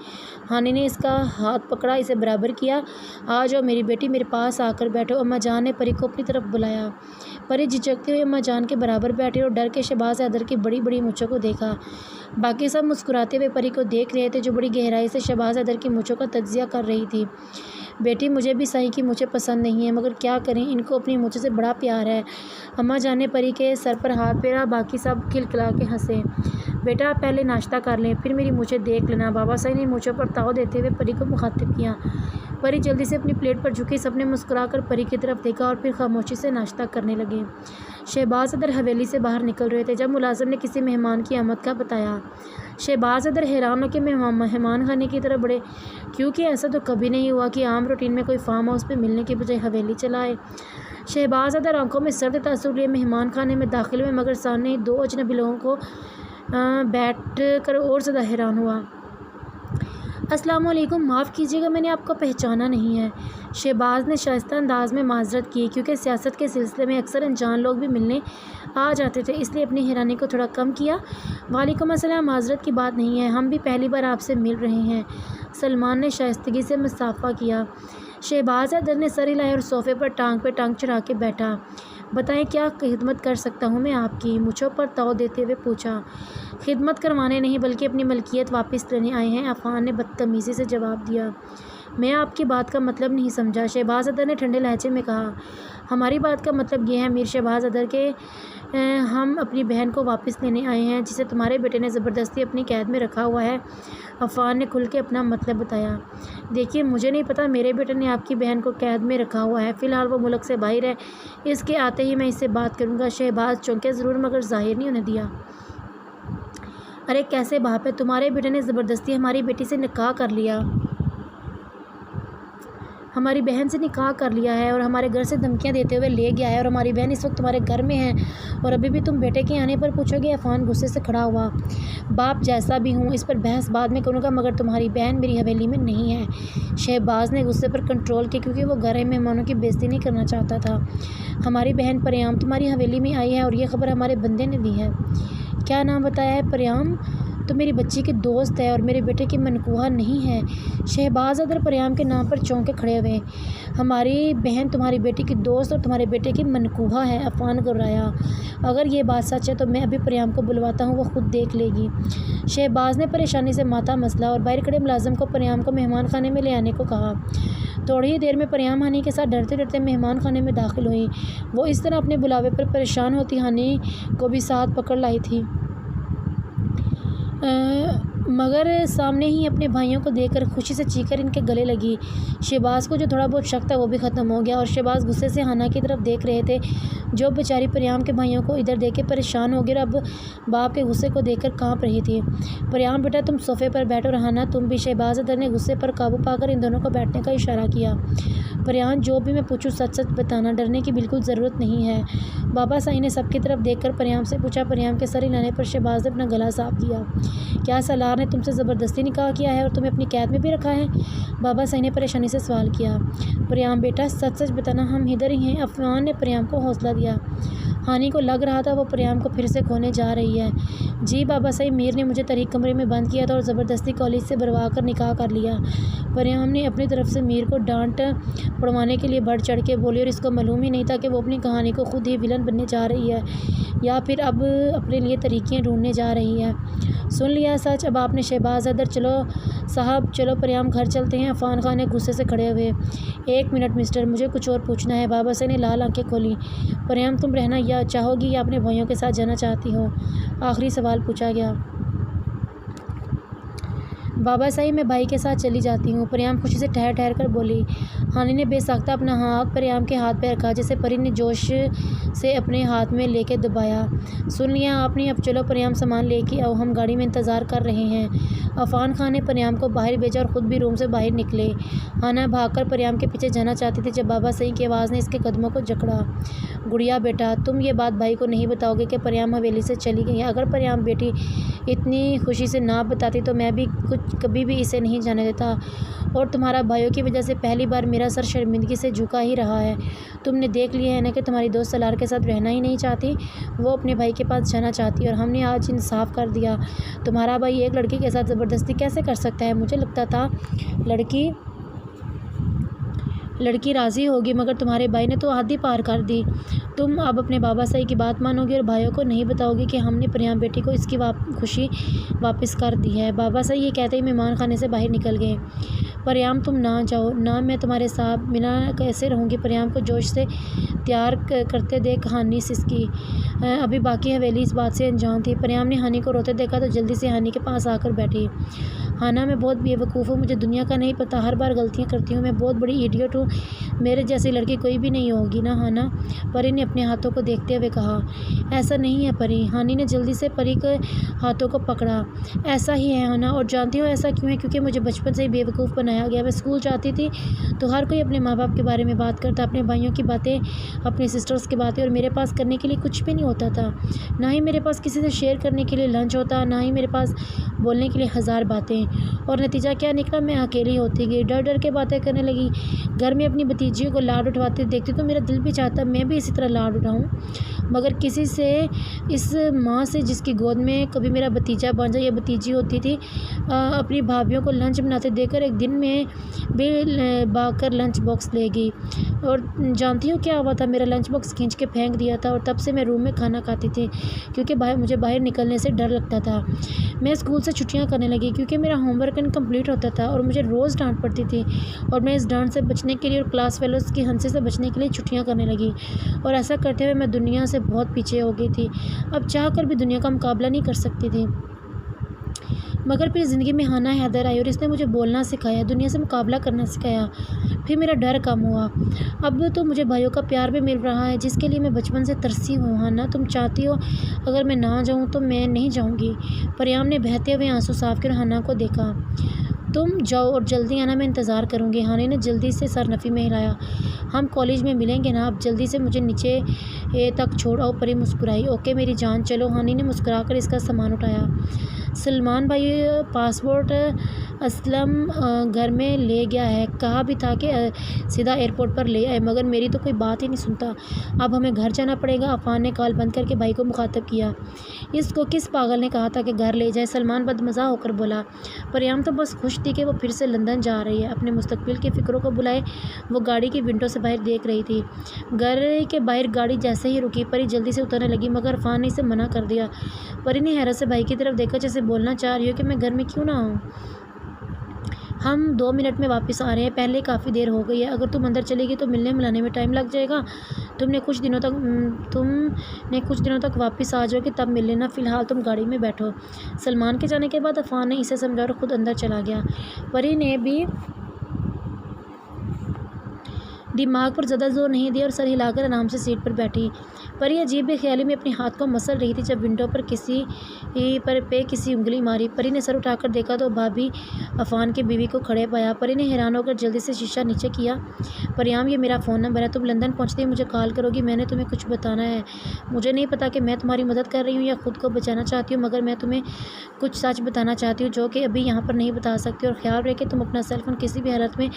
ہانی نے اس کا ہاتھ پکڑا، اسے برابر کیا۔ آ جاؤ میری بیٹی، میرے پاس آ کر بیٹھو۔ اماں جان نے پری کو اپنی طرف بلایا۔ پری جھجکتے ہوئے اماں جان کے برابر بیٹھی اور ڈر کے شہباز حیدر کی بڑی بڑی مونچھوں کو دیکھا۔ باقی سب مسکراتے ہوئے پری کو دیکھ رہے تھے، جو بڑی گہرائی سے شہباز حیدر کی مونچھوں کا تجزیہ کر رہی تھی۔ بیٹی مجھے بھی صحیح کی مونچھیں پسند نہیں ہیں، مگر کیا کریں، ان کو اپنی مونچھوں سے بڑا پیار ہے۔ اماں جان نے پری کے سر پر ہاتھ پھیرا۔ باقی سب کھلکھلا کے ہنسے۔ بیٹا آپ پہلے ناشتہ کر لیں، پھر میری مونچھیں دیکھ لینا، بابا صاحب نے مونچھوں پر تاؤ دیتے ہوئے پری کو مخاطب کیا۔ پری جلدی سے اپنی پلیٹ پر جھکی، سب نے مسکرا کر پری کی طرف دیکھا اور پھر خاموشی سے ناشتہ کرنے لگے۔ شہباز حیدر حویلی سے باہر نکل رہے تھے جب ملازم نے کسی مہمان کی آمد کا بتایا۔ شہباز حیدر حیران ہو کے مہمان خانے کی طرف بڑھے، کیونکہ ایسا تو کبھی نہیں ہوا کہ عام روٹین میں کوئی فارم ہاؤس پہ ملنے کی بجائے حویلی چلا آئے۔ شہباز حیدر آنکھوں میں سرد تاثر لیے مہمان خانے میں داخل ہوئے، مگر سامنے ہی دو اجنبی لوگوں کو بیٹھ کر اور زیادہ حیران ہوا۔ السلام علیکم، معاف کیجیے گا، میں نے آپ کو پہچانا نہیں ہے۔ شہباز نے شائستہ انداز میں معذرت کی، کیونکہ سیاست کے سلسلے میں اکثر انجان لوگ بھی ملنے آ جاتے تھے، اس لیے اپنی حیرانی کو تھوڑا کم کیا۔ وعلیکم السلام، معذرت کی بات نہیں ہے، ہم بھی پہلی بار آپ سے مل رہے ہیں۔ سلمان نے شائستگی سے مصافحہ کیا۔ شہباز حیدر نے سر ہلایا اور صوفے پر ٹانگ پہ ٹانگ چڑھا کے بیٹھا۔ بتائیں کیا خدمت کر سکتا ہوں میں آپ کی؟ مونچھوں پر تاؤ دیتے ہوئے پوچھا۔ خدمت کروانے نہیں بلکہ اپنی ملکیت واپس لینے آئے ہیں، عفان نے بدتمیزی سے جواب دیا۔ میں آپ کی بات کا مطلب نہیں سمجھا، شہباز حیدر نے ٹھنڈے لہجے میں کہا۔ ہماری بات کا مطلب یہ ہے میر شہباز حیدر کہ ہم اپنی بہن کو واپس لینے آئے ہیں، جسے تمہارے بیٹے نے زبردستی اپنی قید میں رکھا ہوا ہے۔ عفان نے کھل کے اپنا مطلب بتایا۔ دیکھیے مجھے نہیں پتا میرے بیٹے نے آپ کی بہن کو قید میں رکھا ہوا ہے، فی الحال وہ ملک سے باہر ہے، اس کے آتے ہی میں اس سے بات کروں گا۔ شہباز چونکے ضرور مگر ظاہر نہیں ہونے دیا۔ ارے کیسے باپ ہے، تمہارے بیٹے نے زبردستی ہماری بیٹی سے نکاح کر لیا، ہماری بہن سے نکاح کر لیا ہے اور ہمارے گھر سے دھمکیاں دیتے ہوئے لے گیا ہے، اور ہماری بہن اس وقت تمہارے گھر میں ہے اور ابھی بھی تم بیٹے کے آنے پر پوچھو گے؟ عفان غصے سے کھڑا ہوا۔ باپ جیسا بھی ہوں، اس پر بحث بعد میں کروں گا، مگر تمہاری بہن میری حویلی میں نہیں ہے۔ شہباز نے غصے پر کنٹرول کیا، کیونکہ وہ گھر مہمانوں کی بے عزتی نہیں کرنا چاہتا تھا۔ ہماری بہن پریام تمہاری حویلی میں آئی ہے اور یہ خبر ہمارے بندے نے دی ہے۔ کیا نام بتایا ہے؟ پریام تو میری بچی کی دوست ہے اور میرے بیٹے کی منکوہہ نہیں ہے۔ شہباز حیدر پریام کے نام پر چونک کے کھڑے ہوئے۔ ہماری بہن تمہاری بیٹی کی دوست اور تمہارے بیٹے کی منکوہہ ہے، عفان گھبرایا۔ اگر یہ بات سچ ہے تو میں ابھی پریام کو بلواتا ہوں، وہ خود دیکھ لے گی۔ شہباز نے پریشانی سے ماتھا مسلا اور باہر کھڑے ملازم کو پریام کو مہمان خانے میں لے آنے کو کہا۔ تھوڑی ہی دیر میں پریام ہانی کے ساتھ ڈرتے ڈرتے مہمان خانے میں داخل ہوئی۔ وہ اس طرح اپنے بلاوے پر پریشان ہوتی ہانی کو بھی ساتھ پکڑ لائی تھی، مگر سامنے ہی اپنے بھائیوں کو دیکھ کر خوشی سے چیخ کر ان کے گلے لگی۔ شہباز کو جو تھوڑا بہت شک تھا وہ بھی ختم ہو گیا اور شہباز غصے سے ہانا کی طرف دیکھ رہے تھے، جو بیچاری پریام کے بھائیوں کو ادھر دیکھ کے پریشان ہو گئی اور اب باپ کے غصے کو دیکھ کر کانپ رہی تھی۔ پریام بیٹا تم صوفے پر بیٹھو اور ہانا تم بھی۔ شہباز حیدر نے غصے پر قابو پا کر ان دونوں کو بیٹھنے کا اشارہ کیا۔ پریام جو بھی میں پوچھوں سچ سچ بتانا، ڈرنے کی بالکل ضرورت نہیں ہے۔ بابا سائی نے سب کی طرف دیکھ کر پریام سے پوچھا۔ پریام کے سر ہلانے پر شہباز نے اپنا گلا صاف کیا۔ کیا سالار نے تم سے زبردستی نکاح کیا ہے اور تمہیں اپنی قید میں بھی رکھا ہے؟ بابا سائی نے پریشانی سے سوال کیا۔ پریام بیٹا سچ سچ بتانا، ہم ادھر ہی ہیں، عفان نے پریام کو حوصلہ دیا۔ ہانی کو لگ رہا تھا وہ پریام کو پھر سے کھونے جا رہی ہے۔ جی بابا صاحب، میر نے مجھے طریق کمرے میں بند کیا تھا اور زبردستی کالج سے بھروا کر نکاح کر لیا۔ پریام نے اپنی طرف سے میر کو ڈانٹ پڑوانے کے لیے بڑھ چڑھ کے بولی اور اس کو معلوم ہی نہیں تھا کہ وہ اپنی کہانی کو خود ہی ویلن بننے جا رہی ہے یا پھر اب اپنے لیے طریقیں ڈھونڈنے جا رہی ہے۔ سن لیا سچ اب آپ نے شہباز حیدر؟ چلو صاحب چلو پریام گھر چلتے ہیں۔ عفان خان نے غصے سے کھڑے ہوئے۔ ایک منٹ مسٹر، مجھے کچھ اور پوچھنا ہے۔ بابا صاحب نے لال آنکھیں کھولی۔ پریام تم رہنا یا چاہو گی یا اپنے بھائیوں کے ساتھ جانا چاہتی ہو؟ آخری سوال پوچھا گیا۔ بابا صاحب میں بھائی کے ساتھ چلی جاتی ہوں، پریام خوشی سے ٹھہر ٹھہر کر بولی۔ ہانی نے بے ساختہ اپنا ہاتھ پریام کے ہاتھ پہ رکھا جسے پری نے جوش سے اپنے ہاتھ میں لے کے دبایا۔ سن لیا آپ نے؟ اب چلو پریام سامان لے کے آؤ، ہم گاڑی میں انتظار کر رہے ہیں۔ عفان خان نے پریام کو باہر بھیجا اور خود بھی روم سے باہر نکلے۔ ہانا بھاگ کر پریام کے پیچھے جانا چاہتی تھی جب بابا صاحب کی آواز نے اس کے قدموں کو جکڑا۔ گڑیا بیٹا، تم یہ بات بھائی کو نہیں بتاؤ گے کہ پریام حویلی سے چلی گئی ہے؟ اگر پریام بیٹی اتنی خوشی سے نہ بتاتی تو میں بھی کبھی بھی اسے نہیں جانے دیتا، اور تمہارا بھائیوں کی وجہ سے پہلی بار میرا سر شرمندگی سے جھکا ہی رہا ہے۔ تم نے دیکھ لیا ہے نا کہ تمہاری دوست سالار کے ساتھ رہنا ہی نہیں چاہتی، وہ اپنے بھائی کے پاس جانا چاہتی ہے، اور ہم نے آج انصاف کر دیا۔ تمہارا بھائی ایک لڑکی کے ساتھ زبردستی کیسے کر سکتا ہے؟ مجھے لگتا تھا لڑکی راضی ہوگی، مگر تمہارے بھائی نے تو حد ہی پار کر دی۔ تم اب اپنے بابا صاحب کی بات مانو گی اور بھائیوں کو نہیں بتاؤ گی کہ ہم نے پریام بیٹی کو اس کی خوشی واپس کر دی ہے؟ بابا صاحب یہ کہتے ہی مہمان خانے سے باہر نکل گئے۔ پریام تم نہ جاؤ نہ، میں تمہارے ساتھ بنا کیسے رہوں گی؟ پریام کو جوش سے تیار کرتے دیکھ ہانی سسکی۔ ابھی باقی حویلی اس بات سے انجان تھی۔ پریام نے ہانی کو روتے دیکھا تو جلدی سے ہانی کے پاس آ کر بیٹھی۔ ہانا میں بہت بے وقوف ہوں، مجھے دنیا کا نہیں پتہ، ہر بار غلطیاں کرتی ہوں، میں بہت بڑی ایڈیٹ ہوں، میرے جیسی لڑکی کوئی بھی نہیں ہوگی نا ہانا؟ پری نے اپنے ہاتھوں کو دیکھتے ہوئے کہا۔ ایسا نہیں ہے پری۔ ہانی نے جلدی سے پری کے ہاتھوں کو پکڑا۔ ایسا ہی ہے ہانا، اور جانتی ہو ایسا کیوں ہے؟ کیونکہ مجھے بچپن سے ہی بے وقوف بنایا گیا۔ میں اسکول جاتی تھی تو ہر کوئی اپنے ماں باپ کے بارے میں بات کرتا، اپنے بھائیوں کی باتیں، اپنی سسٹرز کی باتیں، اور میرے پاس کرنے کے لیے کچھ بھی نہیں ہوتا تھا، نہ ہی میرے پاس کسی سے شیئر کرنے کے لیے لنچ ہوتا، نہ ہی میرے پاس بولنے کے لیے ہزار باتیں، اور نتیجہ کیا نکلا؟ میں اکیلی ہوتی گئی، ڈر ڈر کے باتیں کرنے لگی۔ گھر میں اپنی بھتیجیوں کو لاڈ اٹھواتے دیکھتی تو میرا دل بھی چاہتا میں بھی اسی طرح لاڈ اٹھاؤں، مگر کسی سے، اس ماں سے جس کی گود میں کبھی میرا بھتیجا بانجا یا بھتیجی ہوتی تھی، اپنی بھابھیوں کو لنچ بناتے دیکھ کر ایک دن میں بھی بھاگ کر لنچ باکس لے گئی، اور جانتی ہو کیا ہوا تھا؟ میرا لنچ باکس کھینچ کے پھینک دیا تھا، اور تب سے میں روم میں کھانا کھاتی تھی کیونکہ مجھے باہر نکلنے سے ڈر لگتا تھا۔ میں اسکول سے چھٹیاں کرنے لگی کیونکہ میرا ہوم ورک انکمپلیٹ ہوتا تھا اور مجھے روز ڈانٹ پڑتی تھی، اور میں اس ڈانٹ سے بچنے کے لیے اور کلاس فیلوز کی ہنسی سے بچنے کے لیے چھٹیاں کرنے لگی، اور ایسا کرتے ہوئے میں دنیا سے بہت پیچھے ہو گئی تھی، اب چاہ کر بھی دنیا کا مقابلہ نہیں کر سکتی تھی۔ مگر پھر زندگی میں ہانا حیدر آئی اور اس نے مجھے بولنا سکھایا، دنیا سے مقابلہ کرنا سکھایا، پھر میرا ڈر کم ہوا۔ اب تو مجھے بھائیوں کا پیار بھی مل رہا ہے جس کے لیے میں بچپن سے ترسی ہوں۔ ہانا تم چاہتی ہو اگر میں نہ جاؤں تو؟ میں نہیں جاؤں گی۔ پریام نے بہتے ہوئے آنسو صاف کر ہانا کو دیکھا۔ تم جاؤ اور جلدی آنا، میں انتظار کروں گی۔ ہانی نے جلدی سے سر نفی میں ہلایا۔ ہم کالج میں ملیں گے نا؟ اب جلدی سے مجھے نیچے تک چھوڑ آؤ۔ پری مسکرائی۔ اوکے میری جان، چلو۔ ہانی نے مسکرا کر اس کا سامان اٹھایا۔ سلمان بھائی پاسپورٹ اسلم گھر میں لے گیا ہے، کہا بھی تھا کہ سیدھا ایئرپورٹ پر لے آئے، مگر میری تو کوئی بات ہی نہیں سنتا، اب ہمیں گھر جانا پڑے گا۔ عفان نے کال بند کر کے بھائی کو مخاطب کیا۔ اس کو کس پاگل نے کہا تھا کہ گھر لے جائے؟ سلمان بدمزہ ہو کر بولا۔ پریام تو بس خوش تھی کہ وہ پھر سے لندن جا رہی ہے، اپنے مستقبل کی فکروں کو بلائے وہ گاڑی کی ونڈو سے باہر دیکھ رہی تھی۔ گھر کے باہر گاڑی جیسے ہی رکی پری جلدی سے اترنے لگی، مگر عفان نے اسے منع کر دیا۔ پری نے حیرت سے بھائی کی طرف دیکھا جیسے بولنا چاہ رہی ہو کہ میں گھر میں کیوں نہ آؤں، ہم 2 منٹ میں واپس آ رہے ہیں، پہلے کافی دیر ہو گئی ہے، اگر تم اندر چلے گی تو ملنے ملانے میں ٹائم لگ جائے گا، تم نے کچھ دنوں تک واپس آ جاؤ گے تب مل لینا، فی الحال تم گاڑی میں بیٹھو۔ سلمان کے جانے کے بعد عفان نے اسے سمجھا اور خود اندر چلا گیا۔ پری نے بھی دماغ پر زیادہ زور نہیں دیا اور سر ہلا کر آرام سے سیٹ پر بیٹھی۔ پری عجیب بے خیالی میں اپنے ہاتھ کو مسل رہی تھی جب ونڈو پر کسی انگلی ماری۔ پری نے سر اٹھا کر دیکھا تو بھابھی عفان کی بیوی کو کھڑے پایا۔ پری نے حیران ہو کر جلدی سے شیشہ نیچے کیا۔ پریام یہ میرا فون نمبر ہے، تم لندن پہنچتے ہی مجھے کال کرو گی، میں نے تمہیں کچھ بتانا ہے، مجھے نہیں پتا کہ میں تمہاری مدد کر رہی ہوں یا خود کو بچانا چاہتی ہوں، مگر میں تمہیں کچھ سچ بتانا چاہتی ہوں جو کہ ابھی یہاں پر نہیں بتا سکتی، اور خیال رہے کہ تم اپنا سیل فون کسی بھی حالت میں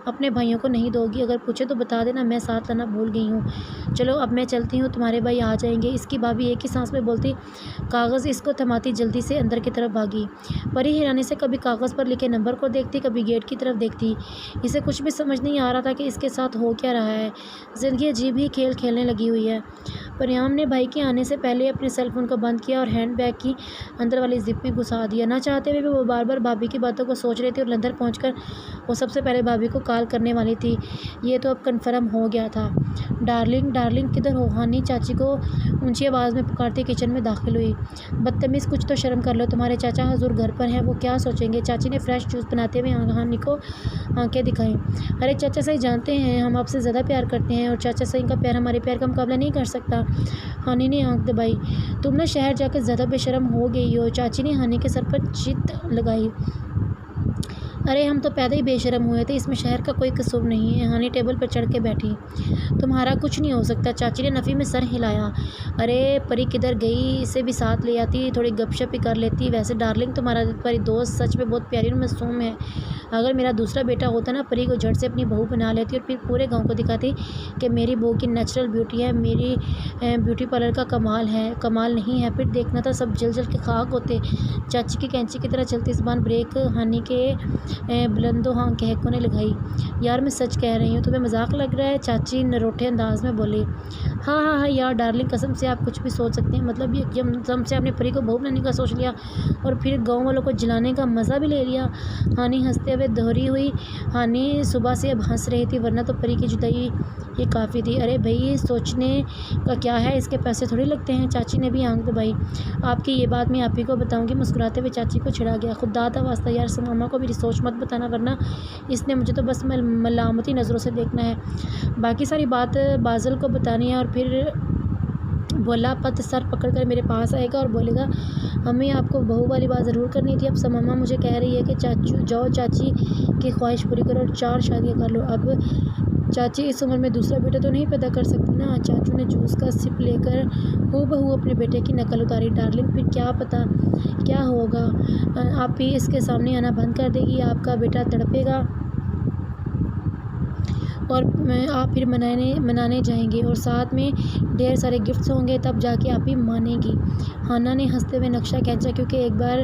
اپنے بھائیوں کو نہیں دو گی، اگر پوچھے تو بتا دینا میں ساتھ لانا بھول گئی ہوں۔ چلو اب میں چلتی ہوں، تمہارے تمہارے بھائی آ جائیں گے۔ اس کی بھابھی ایک ہی سانس میں بولتی کاغذ اس کو تھماتی جلدی سے اندر کی طرف بھاگی۔ پری حیرانی سے کبھی کاغذ پر لکھے نمبر کو دیکھتی، کبھی گیٹ کی طرف دیکھتی۔ اسے کچھ بھی سمجھ نہیں آ رہا تھا کہ اس کے ساتھ ہو کیا رہا ہے۔ زندگی عجیب ہی کھیل کھیلنے لگی ہوئی ہے۔ پریام نے بھائی کے آنے سے پہلے اپنے سیل فون کو بند کیا اور ہینڈ بیگ کی اندر والی زپ میں گھسا دیا۔ نہ چاہتے ہوئے بھی وہ بار بار بھابھی کی باتوں کو سوچ رہی تھی اور اندر پہنچ کر وہ سب سے پہلے بھابھی کو کال کرنے والی تھی۔ یہ تو اب کنفرم ہو گیا تھا۔ ڈارلنگ ڈارلنگ کدھر ہو؟ ہانی چاچی کو اونچی آواز میں پکارتی کچن میں داخل ہوئی۔ بدتمیز، کچھ تو شرم کر لو، تمہارے چاچا حضور گھر پر ہیں، وہ کیا سوچیں گے؟ چاچی نے فریش جوس بناتے ہوئے ہانی کو آنکھیں دکھائیں۔ ارے چاچا صحیح جانتے ہیں ہم آپ سے زیادہ پیار کرتے ہیں اور چاچا صحیح کا پیار ہمارے پیار کا مقابلہ نہیں کر سکتا۔ ہانی نے آنکھ دبائی۔ تم نہ شہر جا کے زیادہ بے شرم ہو گئی ہو۔ چاچی نے ہانی کے سر پر چت لگائی۔ ارے ہم تو پیدا ہی بے شرم ہوئے تھے، اس میں شہر کا کوئی قصور نہیں ہے۔ ہانی ٹیبل پر چڑھ کے بیٹھی۔ تمہارا کچھ نہیں ہو سکتا، چاچی نے نفی میں سر ہلایا۔ ارے پری کدھر گئی؟ اسے بھی ساتھ لے آتی، تھوڑی گپ شپ ہی کر لیتی۔ ویسے ڈارلنگ تمہارا پری دوست سچ میں بہت پیاری اور معصوم ہے۔ اگر میرا دوسرا بیٹا ہوتا نا، پری کو جھٹ سے اپنی بہو بنا لیتی اور پھر پورے گاؤں کو دکھاتی کہ میری بہو کی نیچرل بیوٹی ہے، میری بیوٹی پارلر کا کمال نہیں ہے۔ پھر دیکھنا تھا سب جل جل کے خاک ہوتے۔ چاچی کی کینچی کی طرح چلتی زبان بریک ہانی کے بلند و ہاں کہکوں نے لگائی۔ یار میں سچ کہہ رہی ہوں، تمہیں مذاق لگ رہا ہے؟ چاچی نروٹھے انداز میں بولی۔ ہاں یار ڈارلنگ، قسم سے آپ کچھ بھی سوچ سکتے ہیں، مطلب یہ قسم سے آپ نے پری کو بہو بنانے کا سوچ لیا اور پھر گاؤں والوں کو جلانے کا مزہ بھی لے لیا۔ ہانی ہنستے ہوئے دوہری ہوئی۔ ہانی صبح سے اب ہنس رہی تھی، ورنہ تو پری کی جدائی یہ کافی تھی۔ ارے بھائی سوچنے کا کیا ہے، اس کے پیسے تھوڑی لگتے ہیں۔ چاچی نے بھی آنکھ دبائی۔ آپ کی یہ بات میں آپ ہی کو بتاؤں گی، مسکراتے ہوئے چاچی کو چھڑا گیا۔ خدا کا واسطہ یار سماما کو میری سوچ مت بتانا، ورنہ اس نے مجھے تو بس ملامتی نظروں سے دیکھنا ہے، باقی ساری بات بازل کو بتانی ہے۔ اور پھر بولا پت سر پکڑ کر میرے پاس آئے گا اور بولے گا ہمیں آپ کو بہو والی بات ضرور کرنی تھی۔ اب سماما مجھے کہہ رہی ہے کہ جاؤ چاچی کی خواہش پوری کرو اور 4 شادیاں کر لو۔ اب چاچی اس عمر میں دوسرا بیٹا تو نہیں پیدا کر سکتی نا۔ چاچو نے جوس کا سپ لے کر ہو بہو اپنے بیٹے کی نقل اتاری۔ ڈارلنگ پھر کیا پتہ کیا ہوگا، آپ بھی اس کے سامنے آنا بند کر دے گی، آپ کا بیٹا تڑپے گا اور آپ پھر منانے جائیں گے اور ساتھ میں ڈھیر سارے گفٹس ہوں گے، تب جا کے آپ ہی مانیں گی۔ ہانا نے ہنستے ہوئے نقشہ کھینچا، کیونکہ ایک بار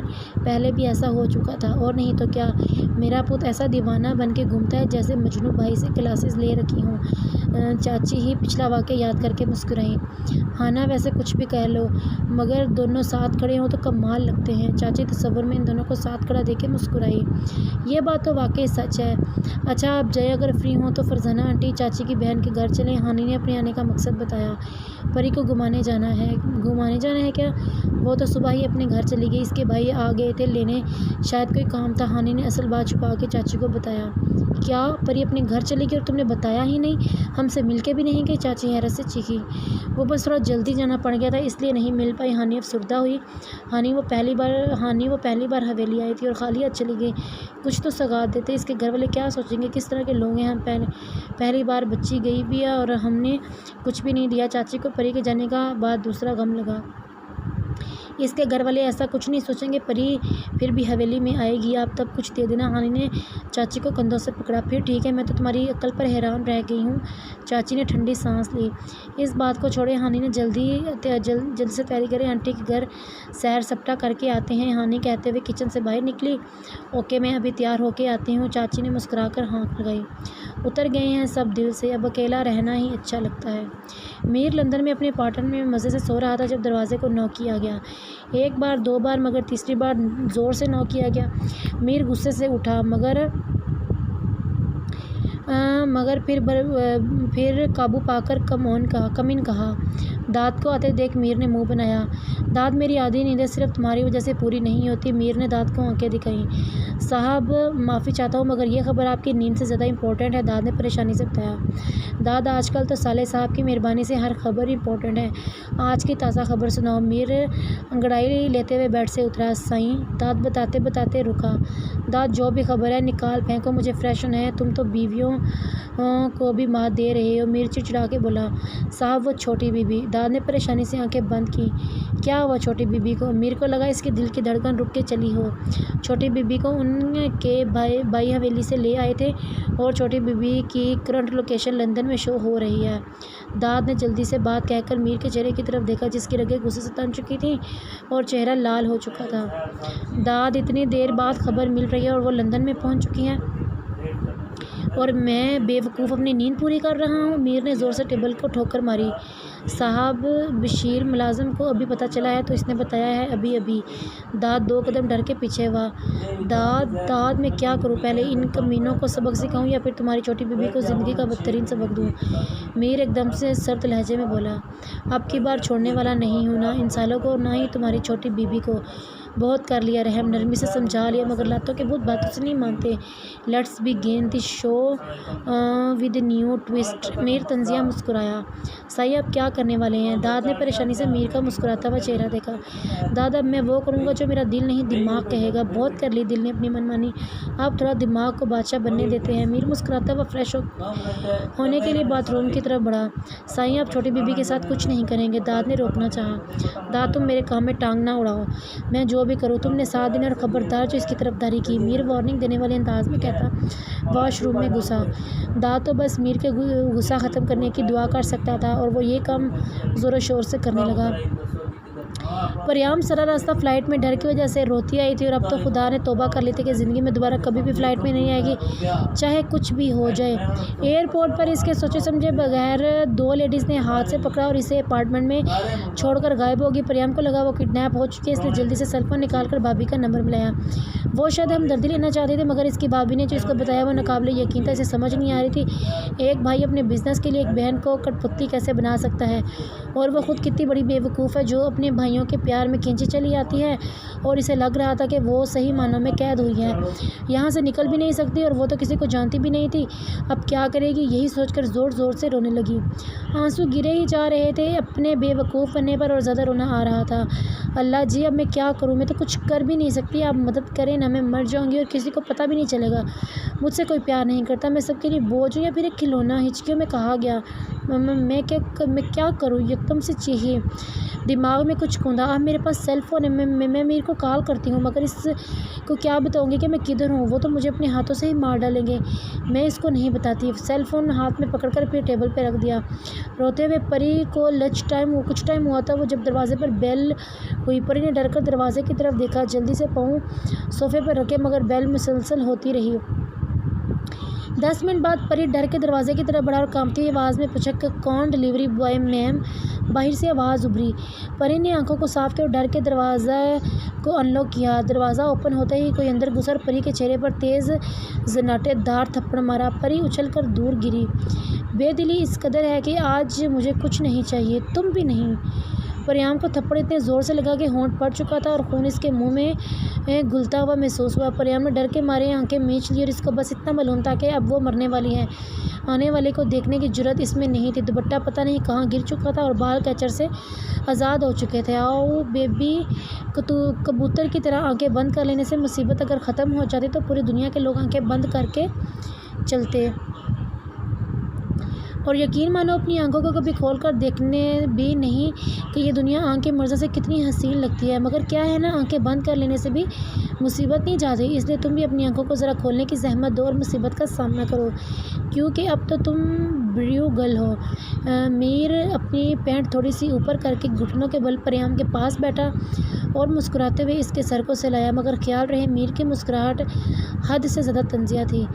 پہلے بھی ایسا ہو چکا تھا، اور نہیں تو کیا، میرا پوت ایسا دیوانہ بن کے گھومتا ہے جیسے مجنوں بھائی سے کلاسز لے رکھی ہوں۔ چاچی ہی پچھلا واقعہ یاد کر کے مسکرائیں۔ ہانا ویسے کچھ بھی کہہ لو، مگر دونوں ساتھ کھڑے ہوں تو کمال لگتے ہیں۔ چاچی تصور میں ان دونوں کو ساتھ کھڑا دیکھ کے مسکرائی۔ یہ بات تو واقعی سچ ہے۔ اچھا آپ جائے، اگر فری ہوں تو فرزانہ آنٹی چاچی کی بہن کے گھر چلیں۔ ہانی نے اپنے آنے کا مقصد بتایا۔ پری کو گھمانے جانا ہے کیا؟ وہ تو صبح ہی اپنے گھر چلی گئی، اس کے بھائی آ گئے تھے لینے، شاید کوئی کام تھا۔ ہانی نے اصل بات چھپا کے چاچی کو بتایا۔ کیا پری اپنے گھر چلی گئی اور تم نے بتایا ہی نہیں؟ ہم سے مل کے بھی نہیں گئی؟ چاچی حیرت سے چیخی۔ وہ بس تھوڑا جلدی جانا پڑ گیا تھا، اس لیے نہیں مل پائی۔ ہانی افسردہ ہوئی۔ ہانی وہ پہلی بار حویلی آئی تھی اور خالی ہاتھ چلی گئی۔ کچھ تو سوغات دیتے، اس کے گھر والے کیا سوچیں گے، کس طرح کے لوگ ہیں۔ ہم پہلی بار بچی گئی بھی ہے اور ہم نے کچھ بھی نہیں دیا۔ چاچی کو پری کے جانے کا بعد دوسرا غم لگا۔ اس کے گھر والے ایسا کچھ نہیں سوچیں گے، پری پھر بھی حویلی میں آئے گی، آپ تب کچھ دے دینا۔ ہانی نے چاچی کو کندھوں سے پکڑا۔ پھر ٹھیک ہے، میں تو تمہاری عقل پر حیران رہ گئی ہوں۔ چاچی نے ٹھنڈی سانس لی۔ اس بات کو چھوڑے، ہانی نے جلد سے تیاری کرے، آنٹی کے گھر سیر سپٹا کر کے آتے ہیں۔ ہانی کہتے ہوئے کچن سے باہر نکلی۔ اوکے میں ابھی تیار ہو کے آتی ہوں۔ چاچی نے مسکرا کر ہانک لگائی۔ اتر گئے ہیں سب دل سے، اب اکیلا رہنا ہی اچھا لگتا ہے۔ میر لندن میں اپنے اپارٹمنٹ میں مزے سے سو رہا تھا جب دروازے کو نوک کیا گیا۔ 1 بار 2 بار، مگر تیسری بار زور سے نوک کیا گیا۔ میر غصے سے اٹھا، مگر پھر قابو پا کر کم ان کہا۔ داد کو آتے دیکھ میر نے منہ بنایا۔ داد میری آدھی نیندیں صرف تمہاری وجہ سے پوری نہیں ہوتی۔ میر نے داد کو آنکھیں دکھائیں۔ صاحب معافی چاہتا ہوں، مگر یہ خبر آپ کی نیند سے زیادہ امپورٹنٹ ہے، داد نے پریشانی سے بتایا۔ داد آج کل تو صالح صاحب کی مہربانی سے ہر خبر امپورٹنٹ ہے، آج کی تازہ خبر سناؤ۔ میر انگڑائی لیتے ہوئے بیڈ سے اترا۔ سائیں، داد بتاتے رکا۔ داد جو بھی خبر ہے نکال پھینکو، مجھے فریش ہونا ہے، تم تو بیویوں کو بھی مات دے رہے ہو۔ میر چڑچڑا کے بولا۔ صاحب وہ چھوٹی بی بی، داد داد نے پریشانی سے آنکھیں بند کی۔ کیا ہوا چھوٹی بی بی کو؟ میر کو لگا اس کے دل کی دھڑکن رک کے چلی ہو۔ چھوٹی بی بی کو ان کے بھائی حویلی سے لے آئے تھے اور چھوٹی بی بی کی کرنٹ لوکیشن لندن میں شو ہو رہی ہے۔ داد نے جلدی سے بات کہہ کر میر کے چہرے کی طرف دیکھا جس کی رگیں غصے سے تن چکی تھیں اور چہرہ لال ہو چکا تھا۔ داد اتنی دیر بعد خبر مل رہی ہے اور وہ لندن میں پہنچ چکی ہیں اور میں بے وقوف اپنی نیند پوری کر رہا ہوں۔ میر نے زور سے ٹیبل کو ٹھوکر ماری۔ صاحب بشیر ملازم کو ابھی پتہ چلا ہے تو اس نے بتایا ہے ابھی۔ داد 2 قدم ڈر کے پیچھے ہوا۔ داد میں کیا کروں؟ پہلے ان کمینوں کو سبق سکھاؤں یا پھر تمہاری چھوٹی بی بی کو زندگی کا بدترین سبق دوں؟ میر ایک دم سے سرد لہجے میں بولا۔ اب کی بار چھوڑنے والا نہیں ہوں، نہ ان سالوں کو نہ ہی تمہاری چھوٹی بی بی کو۔ بہت کر لیا رحم، نرمی سے سمجھا لیا، مگر لاتوں کے بھوت باتوں سے نہیں مانتے۔ Let's begin the show with a new twist. Mir طنزیہ مسکرایا۔ سائیں اب کیا کرنے والے ہیں؟ داد نے پریشانی سے میر کا مسکراتا ہوا چہرہ دیکھا۔ داد اب میں وہ کروں گا جو میرا دل نہیں دماغ کہے گا۔ بہت کر لی دل نے اپنی من مانی، اب تھوڑا دماغ کو بادشاہ بننے دیتے ہیں۔ میر مسکراتا ہوا فریش ہونے کے لیے باتھ روم کی طرف بڑھا۔ سائیں اب چھوٹی بی بی کے ساتھ کچھ نہیں کریں گے، داد نے روکنا چاہا۔ داد تم میرے کام میں ٹانگ نہ اڑاؤ، میں جو بھی کروں تم نے ساتھ دینا اور خبردار جو اس کی طرف داری کی۔ میر وارننگ دینے والے انداز میں کہتا واش روم میں گھسا۔ داد تو بس میر کے غصہ ختم کرنے کی دعا کر سکتا تھا اور وہ یہ کام زور و شور سے کرنے لگا۔ پریام سارا راستہ فلائٹ میں ڈر کی وجہ سے روتی آئی تھی اور اب تو خدا نے توبہ کر لی تھی کہ زندگی میں دوبارہ کبھی بھی فلائٹ میں نہیں آئے گی، چاہے کچھ بھی ہو جائے۔ ایئرپورٹ پر اس کے سوچے سمجھے بغیر 2 لیڈیز نے ہاتھ سے پکڑا اور اسے اپارٹمنٹ میں چھوڑ کر غائب ہوگی۔ پریام کو لگا وہ کڈنیپ ہو چکی ہے، اس نے جلدی سے سیل فون نکال کر بھابھی کا نمبر ملایا۔ وہ شاید ہمدردی لینا چاہتی تھی مگر اس کی بھابھی نے جو اس کو بتایا وہ ناقابل یقین تھا، اسے سمجھ نہیں آ رہی تھی ایک بھائی اپنے بزنس کے لیے ایک بہن کو کٹ پتلی کیسے بنا سکتا ہے، اور وہ خود کتنی بڑی بے وقوف ہے جو اپنے بھائیوں کے پیار میں کھینچی چلی آتی ہے اور اسے لگ رہا تھا کہ وہ صحیح معنوں میں قید ہوئی ہے، یہاں سے نکل بھی نہیں سکتی اور وہ تو کسی کو جانتی بھی نہیں تھی۔ اب کیا کرے گی یہی سوچ کر زور زور سے رونے لگی۔ آنسو گرے ہی جا رہے تھے اپنے بے وقوف بننے پر اور زیادہ رونا آ رہا تھا۔ اللہ جی اب میں کیا کروں؟ میں تو کچھ کر بھی نہیں سکتی، آپ مدد کریں نا، میں مر جاؤں گی اور کسی کو پتہ بھی نہیں چلے گا مجھ سے کوئی پیار نہیں کرتا، میں سب کے لیے بوجھ ہوں یا پھر ایک کھلونا۔ ہچکیوں میں کہا گیا۔ میں کیا کروں؟ یکدم سے چیخی۔ دماغ میں کچھ گوندا۔ اب میرے پاس سیل فون ہے، میں میر کو کال کرتی ہوں مگر اس کو کیا بتاؤں گی کہ میں کدھر ہوں؟ وہ تو مجھے اپنے ہاتھوں سے ہی مار ڈالیں گے، میں اس کو نہیں بتاتی۔ سیل فون ہاتھ میں پکڑ کر پھر ٹیبل پہ رکھ دیا۔ روتے ہوئے پری کو کچھ ٹائم ہوا تھا وہ جب دروازے پر بیل ہوئی۔ پری نے ڈر کر دروازے کی طرف دیکھا، جلدی سے پاؤں صوفے پر رکھے مگر بیل مسلسل ہوتی رہی۔ 10 منٹ بعد پری ڈر کے دروازے کی طرف بڑھا اور کانپتی ہوئی آواز میں پوچھا کہ کون؟ ڈلیوری بوائے میم، باہر سے آواز ابھری۔ پری نے آنکھوں کو صاف کیا اور ڈر کے دروازہ کو ان لاک کیا۔ دروازہ اوپن ہوتے ہی کوئی اندر گھسا اور پری کے چہرے پر تیز زناٹے دار تھپڑ مارا۔ پری اچھل کر دور گری۔ بے دلی اس قدر ہے کہ آج مجھے کچھ نہیں چاہیے، تم بھی نہیں۔ پریام کو تھپڑ اتنے زور سے لگا کہ ہونٹ پڑ چکا تھا اور خون اس کے منہ میں گھلتا ہوا محسوس ہوا۔ پریام نے ڈر کے مارے آنکھیں میچ لی اور اس کو بس اتنا معلوم تھا کہ اب وہ مرنے والی ہے، آنے والے کو دیکھنے کی جرأت اس میں نہیں تھی۔ دوپٹہ پتہ نہیں کہاں گر چکا تھا اور بال کیچر سے آزاد ہو چکے تھے۔ آؤ بیبی کبوتر کی طرح آنکھیں بند کر لینے سے مصیبت اگر ختم ہو جاتی تو پوری دنیا کے لوگ آنکھیں بند کر کے چلتے اور یقین مانو اپنی آنکھوں کو کبھی کھول کر دیکھنے بھی نہیں کہ یہ دنیا آنکھ کے مرزا سے کتنی حسین لگتی ہے۔ مگر کیا ہے نا، آنکھیں بند کر لینے سے بھی مصیبت نہیں جاتی، اس لیے تم بھی اپنی آنکھوں کو ذرا کھولنے کی زحمت دو اور مصیبت کا سامنا کرو، کیونکہ اب تو تم بریو گرل ہو۔ میر اپنی پینٹ تھوڑی سی اوپر کر کے گھٹنوں کے بل پریام کے پاس بیٹھا اور مسکراتے ہوئے اس کے سر کو سلایا، مگر خیال رہے میر کی مسکراہٹ حد سے زیادہ طنزیہ تھی۔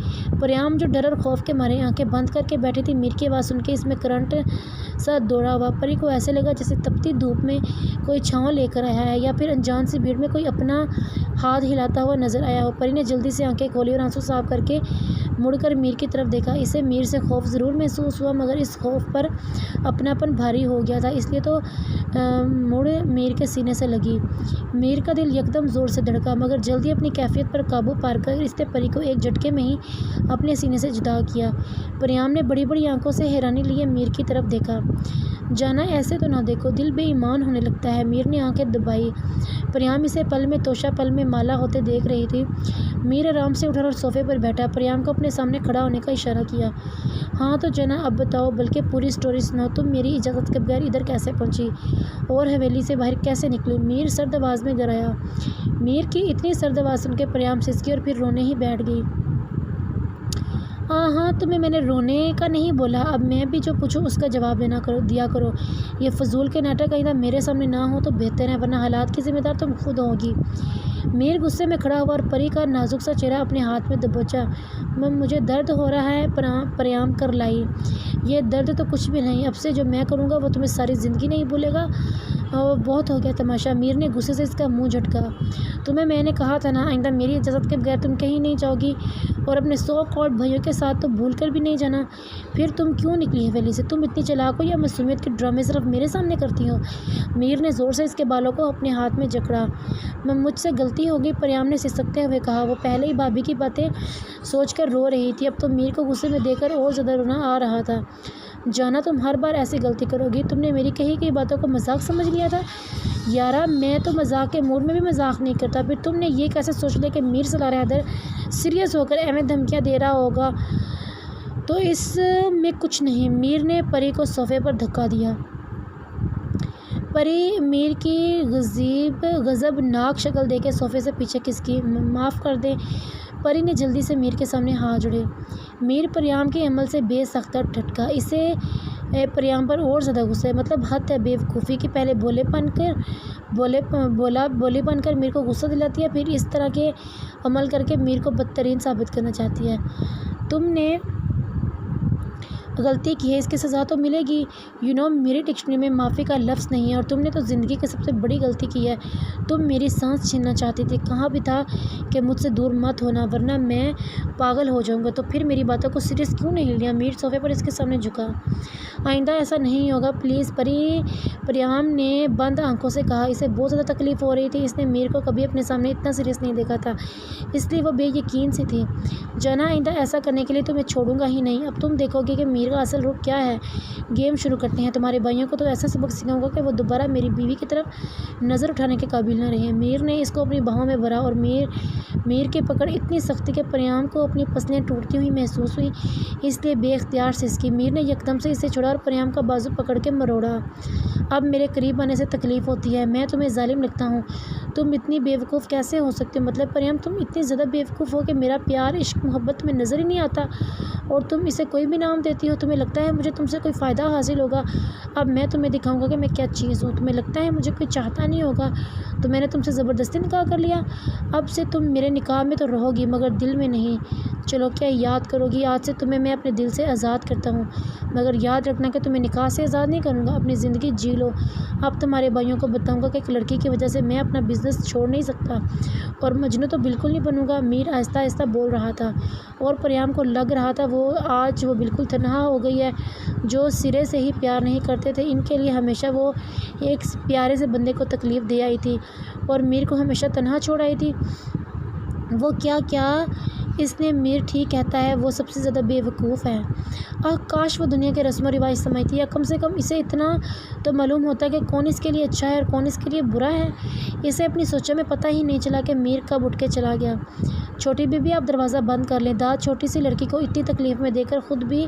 پریام جو ڈر اور خوف کے مارے آنکھیں بند کر کے بیٹھی تھی، میر کی آواز سن کے اس میں کرنٹ سا دوڑا ہوا۔ پری کو ایسے لگا جیسے تپتی دھوپ میں کوئی چھاؤں لے کر آیا ہے یا پھر انجان سی بھیڑ میں کوئی اپنا ہاتھ ہلاتا ہوا نظر آیا ہو۔ پری نے جلدی سے آنکھیں کھولی اور آنسو صاف کر کے مڑ کر میر کی طرف دیکھا۔ اسے میر سے خوف ضرور محسوس ہوا مگر اس خوف پر اپناپن بھاری ہو گیا تھا، اس لیے تو مڑ میر کے سینے سے لگی۔ میر کا دل یکدم زور سے دھڑکا مگر جلدی اپنی کیفیت پر قابو پار کر اس نے پری کو ایک جھٹکے میں ہی اپنے سینے سے جدا کیا۔ پریام نے بڑی بڑی آنکھوں سے حیرانی لیے میر کی طرف دیکھا۔ جانا ایسے تو نہ دیکھو، دل بے ایمان ہونے لگتا ہے۔ میر نے آنکھیں دبائی۔ پریام اسے پل میں توشہ پل میں مالا ہوتے دیکھ رہی تھی۔ میر آرام سے اٹھا اور صوفے پر بیٹھا، پریام کو اپنے سامنے کھڑا ہونے کا اشارہ کیا۔ ہاں تو جنا اب بتاؤ، بلکہ پوری سٹوری سناؤ، تم میری اجازت کے بغیر ادھر کیسے پہنچی اور حویلی سے باہر کیسے نکلی؟ میر سرد آواز میں گرایا۔ میر کی اتنی سرد آواز سن کے پریام سسکی اور پھر رونے ہی بیٹھ گئی۔ ہاں تمہیں میں نے رونے کا نہیں بولا، اب میں بھی جو پوچھوں اس کا جواب دیا کرو۔ یہ فضول کے ناٹک آئندہ میرے سامنے نہ ہو تو بہتر ہے، ورنہ حالات کی ذمہ دار تم خود ہوگی۔ میر غصے میں کھڑا ہوا اور پری کا نازک سا چہرہ اپنے ہاتھ میں دبوچا۔ مجھے درد ہو رہا ہے پریام کر لائی، یہ درد تو کچھ بھی نہیں، اب سے جو میں کروں گا وہ تمہیں ساری زندگی نہیں بھولے گا۔ بہت ہو گیا تماشا۔ میر نے غصے سے اس کا منہ جھٹکا۔ تمہیں میں نے کہا تھا نا، آئندہ میری اجازت کے بغیر تم کہیں نہیں جاؤ گی، اور اپنے 100 کروڑ بھائیوں کے ساتھ تو بھول کر بھی نہیں جانا۔ پھر تم کیوں نکلی حویلی سے؟ تم اتنی چلاک ہو یا معصومیت کے ڈرامے صرف میرے سامنے کرتی ہو؟ میر نے زور سے اس کے بالوں کو اپنے ہاتھ میں جکڑا۔ مجھ سے غلطی ہو گئی، پریام نے سسکتے ہوئے کہا۔ وہ پہلے ہی بھابھی کی باتیں سوچ کر رو رہی تھی، اب تو میر کو غصے میں دیکھ کر اور زیادہ رونا آ رہا تھا۔ جانا تم ہر بار ایسی غلطی کرو گی، تم نے میری کہی گئی باتوں کو مذاق سمجھ لیا تھا؟ یارا میں تو مذاق کے موڈ میں بھی مذاق نہیں کرتا، پھر تم نے یہ کیسے سوچ لیا کہ میر سالار حیدر سیریس ہو کر ایویں دھمکیاں دے رہا ہوگا؟ تو اس میں کچھ نہیں۔ میر نے پری کو صوفے پر دھکا دیا۔ پری میر کی غضبناک شکل دیکھ کے صوفے سے پیچھے کھسکی۔ معاف کر دیں۔ پری نے جلدی سے میر کے سامنے ہاتھ جوڑے۔ میر پریام کے عمل سے بے سختہ ٹھٹکا۔ اسے پریام پر اور زیادہ غصہ ہے، مطلب حد ہے بے وقوفی کی، پہلے بولی بن کر میر کو غصہ دلاتی ہے، پھر اس طرح کے عمل کر کے میر کو بدترین ثابت کرنا چاہتی ہے۔ تم نے غلطی کی ہے، اس کی سزا تو ملے گی۔ میری ڈکشنری میں معافی کا لفظ نہیں ہے، اور تم نے تو زندگی کی سب سے بڑی غلطی کی ہے۔ تم میری سانس چھیننا چاہتی تھی، کہا بھی تھا کہ مجھ سے دور مت ہونا ورنہ میں پاگل ہو جاؤں گا، تو پھر میری باتوں کو سیریس کیوں نہیں لیا؟ میر صوفے پر اس کے سامنے جھکا۔ آئندہ ایسا نہیں ہوگا پلیز پریام نے بند آنکھوں سے کہا۔ اسے بہت زیادہ تکلیف ہو رہی تھی، اس نے میر کو کبھی اپنے سامنے اتنا سیریس نہیں دیکھا تھا، اس لیے وہ بے یقین سی تھی۔ جانا آئندہ ایسا کرنے کے لیے تمہیں چھوڑوں گا ہی نہیں، اب تم دیکھو گے کہ میر کا اصل رخ کیا ہے۔ گیم شروع کرتے ہیں، تمہارے بھائیوں کو تو ایسا سبق سکھاؤں گا کہ وہ دوبارہ میری بیوی کی طرف نظر اٹھانے کے قابل نہ رہیں۔ میر نے اس کو اپنی باہوں میں بھرا اور میر کی پکڑ اتنی سخت کہ پریام کو اپنی پسلیاں ٹوٹتی ہوئی محسوس ہوئی، اس لیے بے اختیار سسکی۔ میر نے یکدم سے اسے چھوڑا اور پریام کا بازو پکڑ کے مروڑا۔ اب میرے قریب آنے سے تکلیف ہوتی ہے، میں تمہیں ظالم لگتا ہوں، تم اتنی بے وقوف کیسے ہو سکتے ہو؟ مطلب پریام تم اتنی زیادہ بے وقوف ہو کہ میرا پیار عشق محبت تمہیں نظر ہی نہیں آتا، اور تم اسے کوئی بھی نام دیتی ہو؟ تمہیں لگتا ہے مجھے تم سے کوئی فائدہ حاصل ہوگا؟ اب میں تمہیں دکھاؤں گا کہ میں کیا چیز ہوں۔ تمہیں لگتا ہے مجھے کوئی چاہتا نہیں ہوگا تو میں نے تم سے زبردستی نکاح کر لیا؟ اب سے تم میرے نکاح میں تو رہو گی مگر دل میں نہیں۔ چلو کیا یاد کرو گی؟ آج سے تمہیں میں اپنے دل سے آزاد کرتا ہوں، مگر یاد رکھنا کہ تمہیں نکاح سے آزاد نہیں کروں گا۔ اپنی زندگی جی لو۔ اب تمہارے بھائیوں کو بتاؤں گا کہ ایک لڑکی کی وجہ سے میں اپنا بزنس چھوڑ نہیں سکتا، اور مجنوں تو بالکل نہیں بنوں گا۔ میر آہستہ آہستہ بول رہا تھا، اور پریام کو لگ رہا تھا آج وہ بالکل تنہا ہو گئی ہے۔ جو سرے سے ہی پیار نہیں کرتے تھے، ان کے لیے ہمیشہ وہ ایک پیارے سے بندے کو تکلیف دے آئی تھی، اور میر کو ہمیشہ تنہا چھوڑ آئی تھی۔ وہ کیا اس نے میر ٹھیک کہتا ہے، وہ سب سے زیادہ بے وقوف ہے۔ کاش وہ دنیا کے رسم و رواج سمجھتی، یا کم سے کم اسے اتنا تو معلوم ہوتا کہ کون اس کے لیے اچھا ہے اور کون اس کے لیے برا ہے۔ اسے اپنی سوچوں میں پتہ ہی نہیں چلا کہ میر کب اٹھ کے چلا گیا۔ چھوٹی بی بی آپ دروازہ بند کر لیں۔ داد چھوٹی سی لڑکی کو اتنی تکلیف میں دیکھ کر خود بھی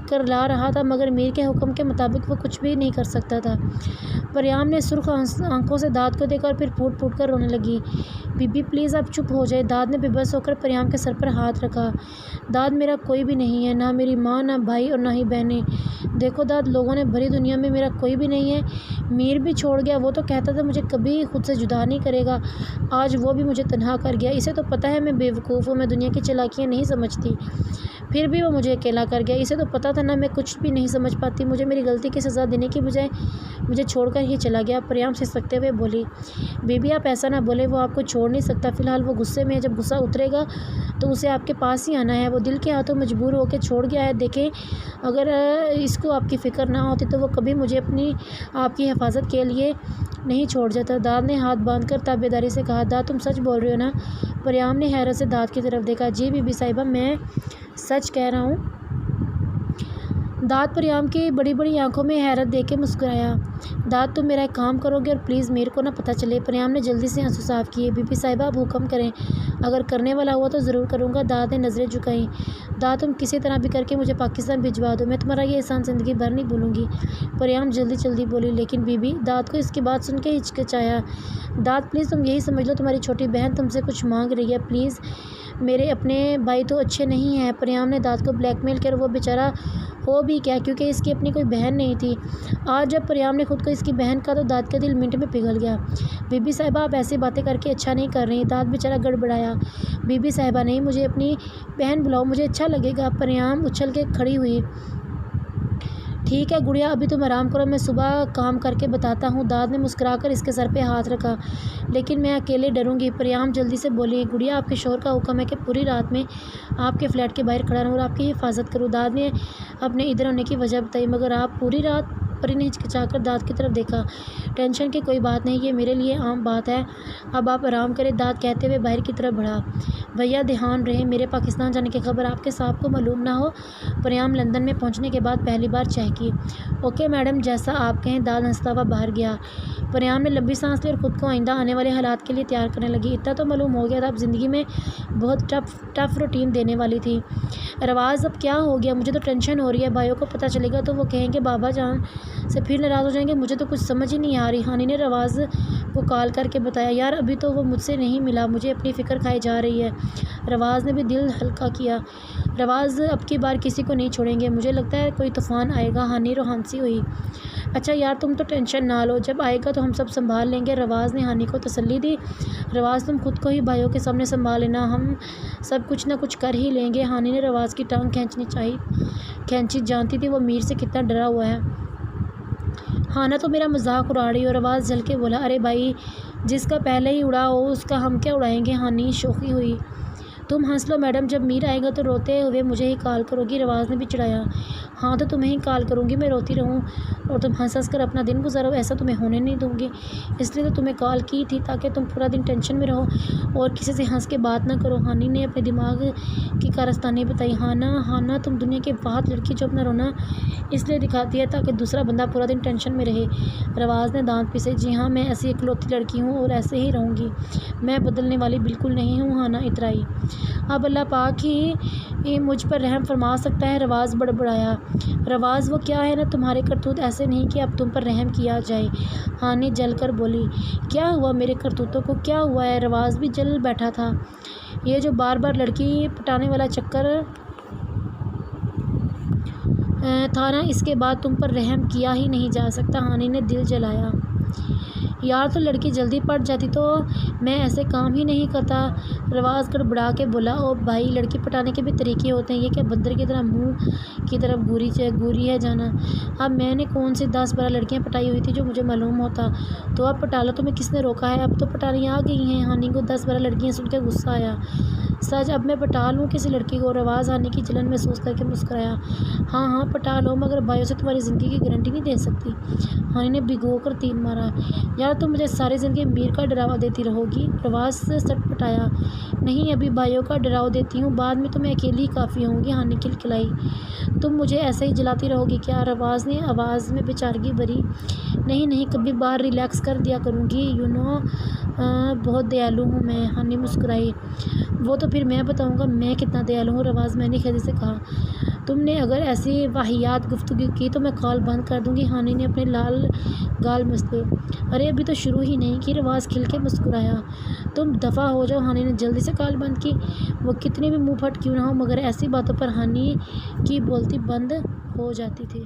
کرلا رہا تھا، مگر میر کے حکم کے مطابق وہ کچھ بھی نہیں کر سکتا تھا۔ پریام نے سرخ آنکھوں سے داد کو دیکھا اور پھر پھوٹ پھوٹ کر رونے لگی۔ بی بی پلیز آپ چپ ہو جائے۔ داد نے بے بس ہو کر پریام کے سر پر ہاتھ رکھا۔ داد میرا کوئی بھی نہیں ہے، نہ میری ماں، نہ بھائی اور نہ ہی بہنیں۔ دیکھو داد، لوگوں نے بھری دنیا میں میرا کوئی بھی نہیں ہے۔ میر بھی چھوڑ گیا، وہ تو کہتا تھا مجھے کبھی خود سے جدا نہیں کرے گا، آج وہ بھی مجھے تنہا کر گیا۔ اسے تو پتہ ہے میں بے وقوف ہوں، میں دنیا کی چالاکیاں نہیں سمجھتی، پھر بھی وہ مجھے اکیلا کر گیا۔ اسے تو پتہ تھا نا میں کچھ بھی نہیں سمجھ پاتی، مجھے میری غلطی کی سزا دینے کی بجائے مجھے چھوڑ کر ہی چلا گیا۔ پریام سے سکتے ہوئے بولی۔ بی بی آپ ایسا نہ بولے، وہ آپ کو چھوڑ نہیں سکتا، فی الحال وہ غصے میں ہے، جب غصہ اترے گا تو اسے آپ کے پاس ہی آنا ہے۔ وہ دل کے ہاتھوں مجبور ہو کے چھوڑ گیا ہے، دیکھیں اگر اس کو آپ کی فکر نہ ہوتی تو وہ کبھی مجھے آپ کی حفاظت کے لیے نہیں چھوڑ جاتا۔ داد نے ہاتھ باندھ کر تابع داری سے کہا۔ داد تم سچ بول رہے ہو نا؟ پریام نے حیرت سے داد کی طرف دیکھا۔ جی بی بی صاحبہ، میں سچ کہہ رہا ہوں۔ داد پریام کی بڑی بڑی آنکھوں میں حیرت دیکھ کے مسکرایا۔ داد تم میرا ایک کام کرو گے اور پلیز میرے کو نہ پتہ چلے۔ پریام نے جلدی سے آنسو صاف کیے۔ بی بی صاحبہ آپ حکم کریں، اگر کرنے والا ہوا تو ضرور کروں گا۔ داد نے نظریں جھکائیں۔ داد تم کسی طرح بھی کر کے مجھے پاکستان بھجوا دو، میں تمہارا یہ احسان زندگی بھر نہیں بھولوں گی۔ پریام جلدی بولی۔ لیکن بی بی، داد کو اس کی بات سن کے ہچکچایا۔ داد پلیز تم یہی سمجھ لو تمہاری چھوٹی بہن تم سے کچھ مانگ رہی ہے، پلیز۔ میرے اپنے بھائی تو اچھے نہیں ہیں۔ پریام نے داد کو بلیک میل کر وہ بیچارہ ہو بھی کیا، کیونکہ اس کی اپنی کوئی بہن نہیں تھی۔ آج جب پریام نے خود کو اس کی بہن کہا تو داد کا دل منٹ میں پگھل گیا۔ بی بی صاحبہ آپ ایسی باتیں کر کے اچھا نہیں کر رہی۔ داد بیچارہ گڑبڑایا۔ بی بی صاحبہ نہیں، مجھے اپنی بہن بلاؤ، مجھے اچھا لگے گا۔ پریام اچھل کے کھڑی ہوئی۔ ٹھیک ہے گڑیا، ابھی تم آرام کرو، میں صبح کام کر کے بتاتا ہوں۔ داد نے مسکرا کر اس کے سر پہ ہاتھ رکھا۔ لیکن میں اکیلے ڈروں گی۔ پریام جلدی سے بولی۔ گڑیا آپ کے شوہر کا حکم ہے کہ پوری رات میں آپ کے فلیٹ کے باہر کھڑا رہوں اور آپ کی حفاظت کروں۔ داد نے اپنے ادھر ہونے کی وجہ بتائی۔ مگر آپ پوری رات؟ پری نے ہچکچا کر داد کی طرف دیکھا۔ ٹینشن کی کوئی بات نہیں، یہ میرے لیے عام بات ہے، اب آپ آرام کریں۔ داد کہتے ہوئے باہر کی طرف بڑھا۔ بھیا دھیان رہے، میرے پاکستان جانے کی خبر آپ کے صاحب کو معلوم نہ ہو۔ پریام لندن میں پہنچنے کے بعد پہلی بار چہکی۔ اوکے میڈم، جیسا آپ کہیں۔ داد ہنستا ہوا باہر گیا۔ پریام نے لمبی سانس لی اور خود کو آئندہ آنے والے حالات کے لیے تیار کرنے لگی۔ اتنا تو معلوم ہو گیا تھا اب زندگی میں بہت ٹف روٹین دینے والی تھی۔ رواز اب کیا ہو گیا؟ مجھے تو ٹینشن ہو رہی ہے، بھائیوں کو پتہ چلے گا تو وہ کہیں گے بابا جان سے پھر ناراض ہو جائیں گے، مجھے تو کچھ سمجھ ہی نہیں آ رہی۔ ہانی نے رواز کو کال کر کے بتایا۔ یار ابھی تو وہ مجھ سے نہیں ملا، مجھے اپنی فکر کھائی جا رہی ہے۔ رواز نے بھی دل ہلکا کیا۔ رواز اب کی بار کسی کو نہیں چھوڑیں گے، مجھے لگتا ہے کوئی طوفان آئے گا۔ ہانی روحانسی ہوئی۔ اچھا یار تم تو ٹینشن نہ لو، جب آئے گا تو ہم سب سنبھال لیں گے۔ رواز نے ہانی کو تسلی دی۔ رواز تم خود کو ہی بھائیوں کے سامنے سنبھال لینا، ہم سب کچھ نہ کچھ کر ہی لیں گے۔ ہانی نے رواز کی ٹانگ کھینچی، جانتی تھی وہ میر سے کتنا ڈرا ہوا ہے۔ ہانا تو میرا مذاق اڑا رہی ہو۔ رواز جل کے بولا۔ ارے بھائی، جس کا پہلے ہی اڑا ہو اس کا ہم کیا اڑائیں گے۔ ہانی شوخی ہوئی۔ تم ہنس لو میڈم، جب میر آئے گا تو روتے ہوئے مجھے ہی کال کرو گی۔ رواز نے بھی چڑھایا۔ ہاں تو تمہیں ہی کال کروں گی، میں روتی رہوں اور تم ہنس کر اپنا دن گزارو، ایسا تمہیں ہونے نہیں دوں گی۔ اس لیے تو تمہیں کال کی تھی تاکہ تم پورا دن ٹینشن میں رہو اور کسی سے ہنس کے بات نہ کرو۔ ہانی نے اپنے دماغ کی کارستانی بتائی۔ ہانا تم دنیا کی واحد لڑکی جو اپنا رونا اس لیے دکھاتی ہے تاکہ دوسرا بندہ پورا دن ٹینشن میں رہے۔ رواز نے دانت پیسے۔ جی ہاں، میں ایسی اکلوتی لڑکی ہوں اور ایسے ہی رہوں گی، میں بدلنے والی بالکل نہیں ہوں۔ ہانا اترائی۔ اب اللہ پاک ہی مجھ پر رحم فرما سکتا ہے۔ رواز بڑبڑایا۔ رواز وہ کیا ہے نا، تمہارے کرتوت ایسے نہیں کہ اب تم پر رحم کیا جائے۔ ہانی جل کر بولی۔ کیا ہوا میرے کرتوتوں کو، کیا ہوا ہے؟ رواز بھی جل بیٹھا تھا۔ یہ جو بار بار لڑکی پٹانے والا چکر تھا نا، اس کے بعد تم پر رحم کیا ہی نہیں جا سکتا۔ ہانی نے دل جلایا۔ یار تو لڑکی جلدی پٹ جاتی تو میں ایسے کام ہی نہیں کرتا۔ رواز گڑبڑا کے بولا۔ او بھائی، لڑکی پٹانے کے بھی طریقے ہوتے ہیں، یہ کیا بندر کی طرح منہ کی طرف گوری ہے جانا۔ اب میں نے کون سی 10-12 لڑکیاں پٹائی ہوئی تھی جو مجھے معلوم ہوتا، تو اب پٹا لو، تمہیں کس نے روکا ہے؟ اب تو پٹانی آ گئی ہیں۔ ہانی کو 10-12 لڑکیاں سن کے غصہ آیا۔ سچ، اب میں پٹا لوں کسی لڑکی کو؟ رواز ہانی کی جلن محسوس کر کے مسکرایا۔ ہاں پٹا لو، مگر بھائیوں سے تمہاری زندگی کی گارنٹی نہیں دے سکتی۔ ہانی نے بھگو کر تین مارا۔ یار تم مجھے ساری زندگی میر کا ڈراوا دیتی رہو گی؟ رواز سے سٹ پٹایا۔ نہیں، ابھی بھائیوں کا ڈراوا دیتی ہوں، بعد میں تو میں اکیلی ہی کافی ہوں گی۔ ہانی کھلکھلائی۔ تم مجھے ایسے ہی جلاتی رہو گی کیا؟ رواز نے آواز میں بیچارگی بھری۔ نہیں، کبھی بار ریلیکس کر دیا کروں گی، بہت دیالو ہوں میں۔ ہانی مسکرائی۔ وہ تو پھر میں بتاؤں گا میں کتنا دیالو ہوں۔ رواز میں نے خیزی سے کہا۔ تم نے اگر ایسی واہیات گفتگو کی تو میں کال بند کر دوں گی۔ ہانی نے اپنے لال گال مسلے۔ ارے ابھی تو شروع ہی نہیں کی۔ رواز کھل کے مسکرایا۔ تم دفع ہو جاؤ۔ ہانی نے جلدی سے کال بند کی۔ وہ کتنی بھی منہ پھٹ کیوں نہ ہو، مگر ایسی باتوں پر ہانی کی بولتی بند ہو جاتی تھی۔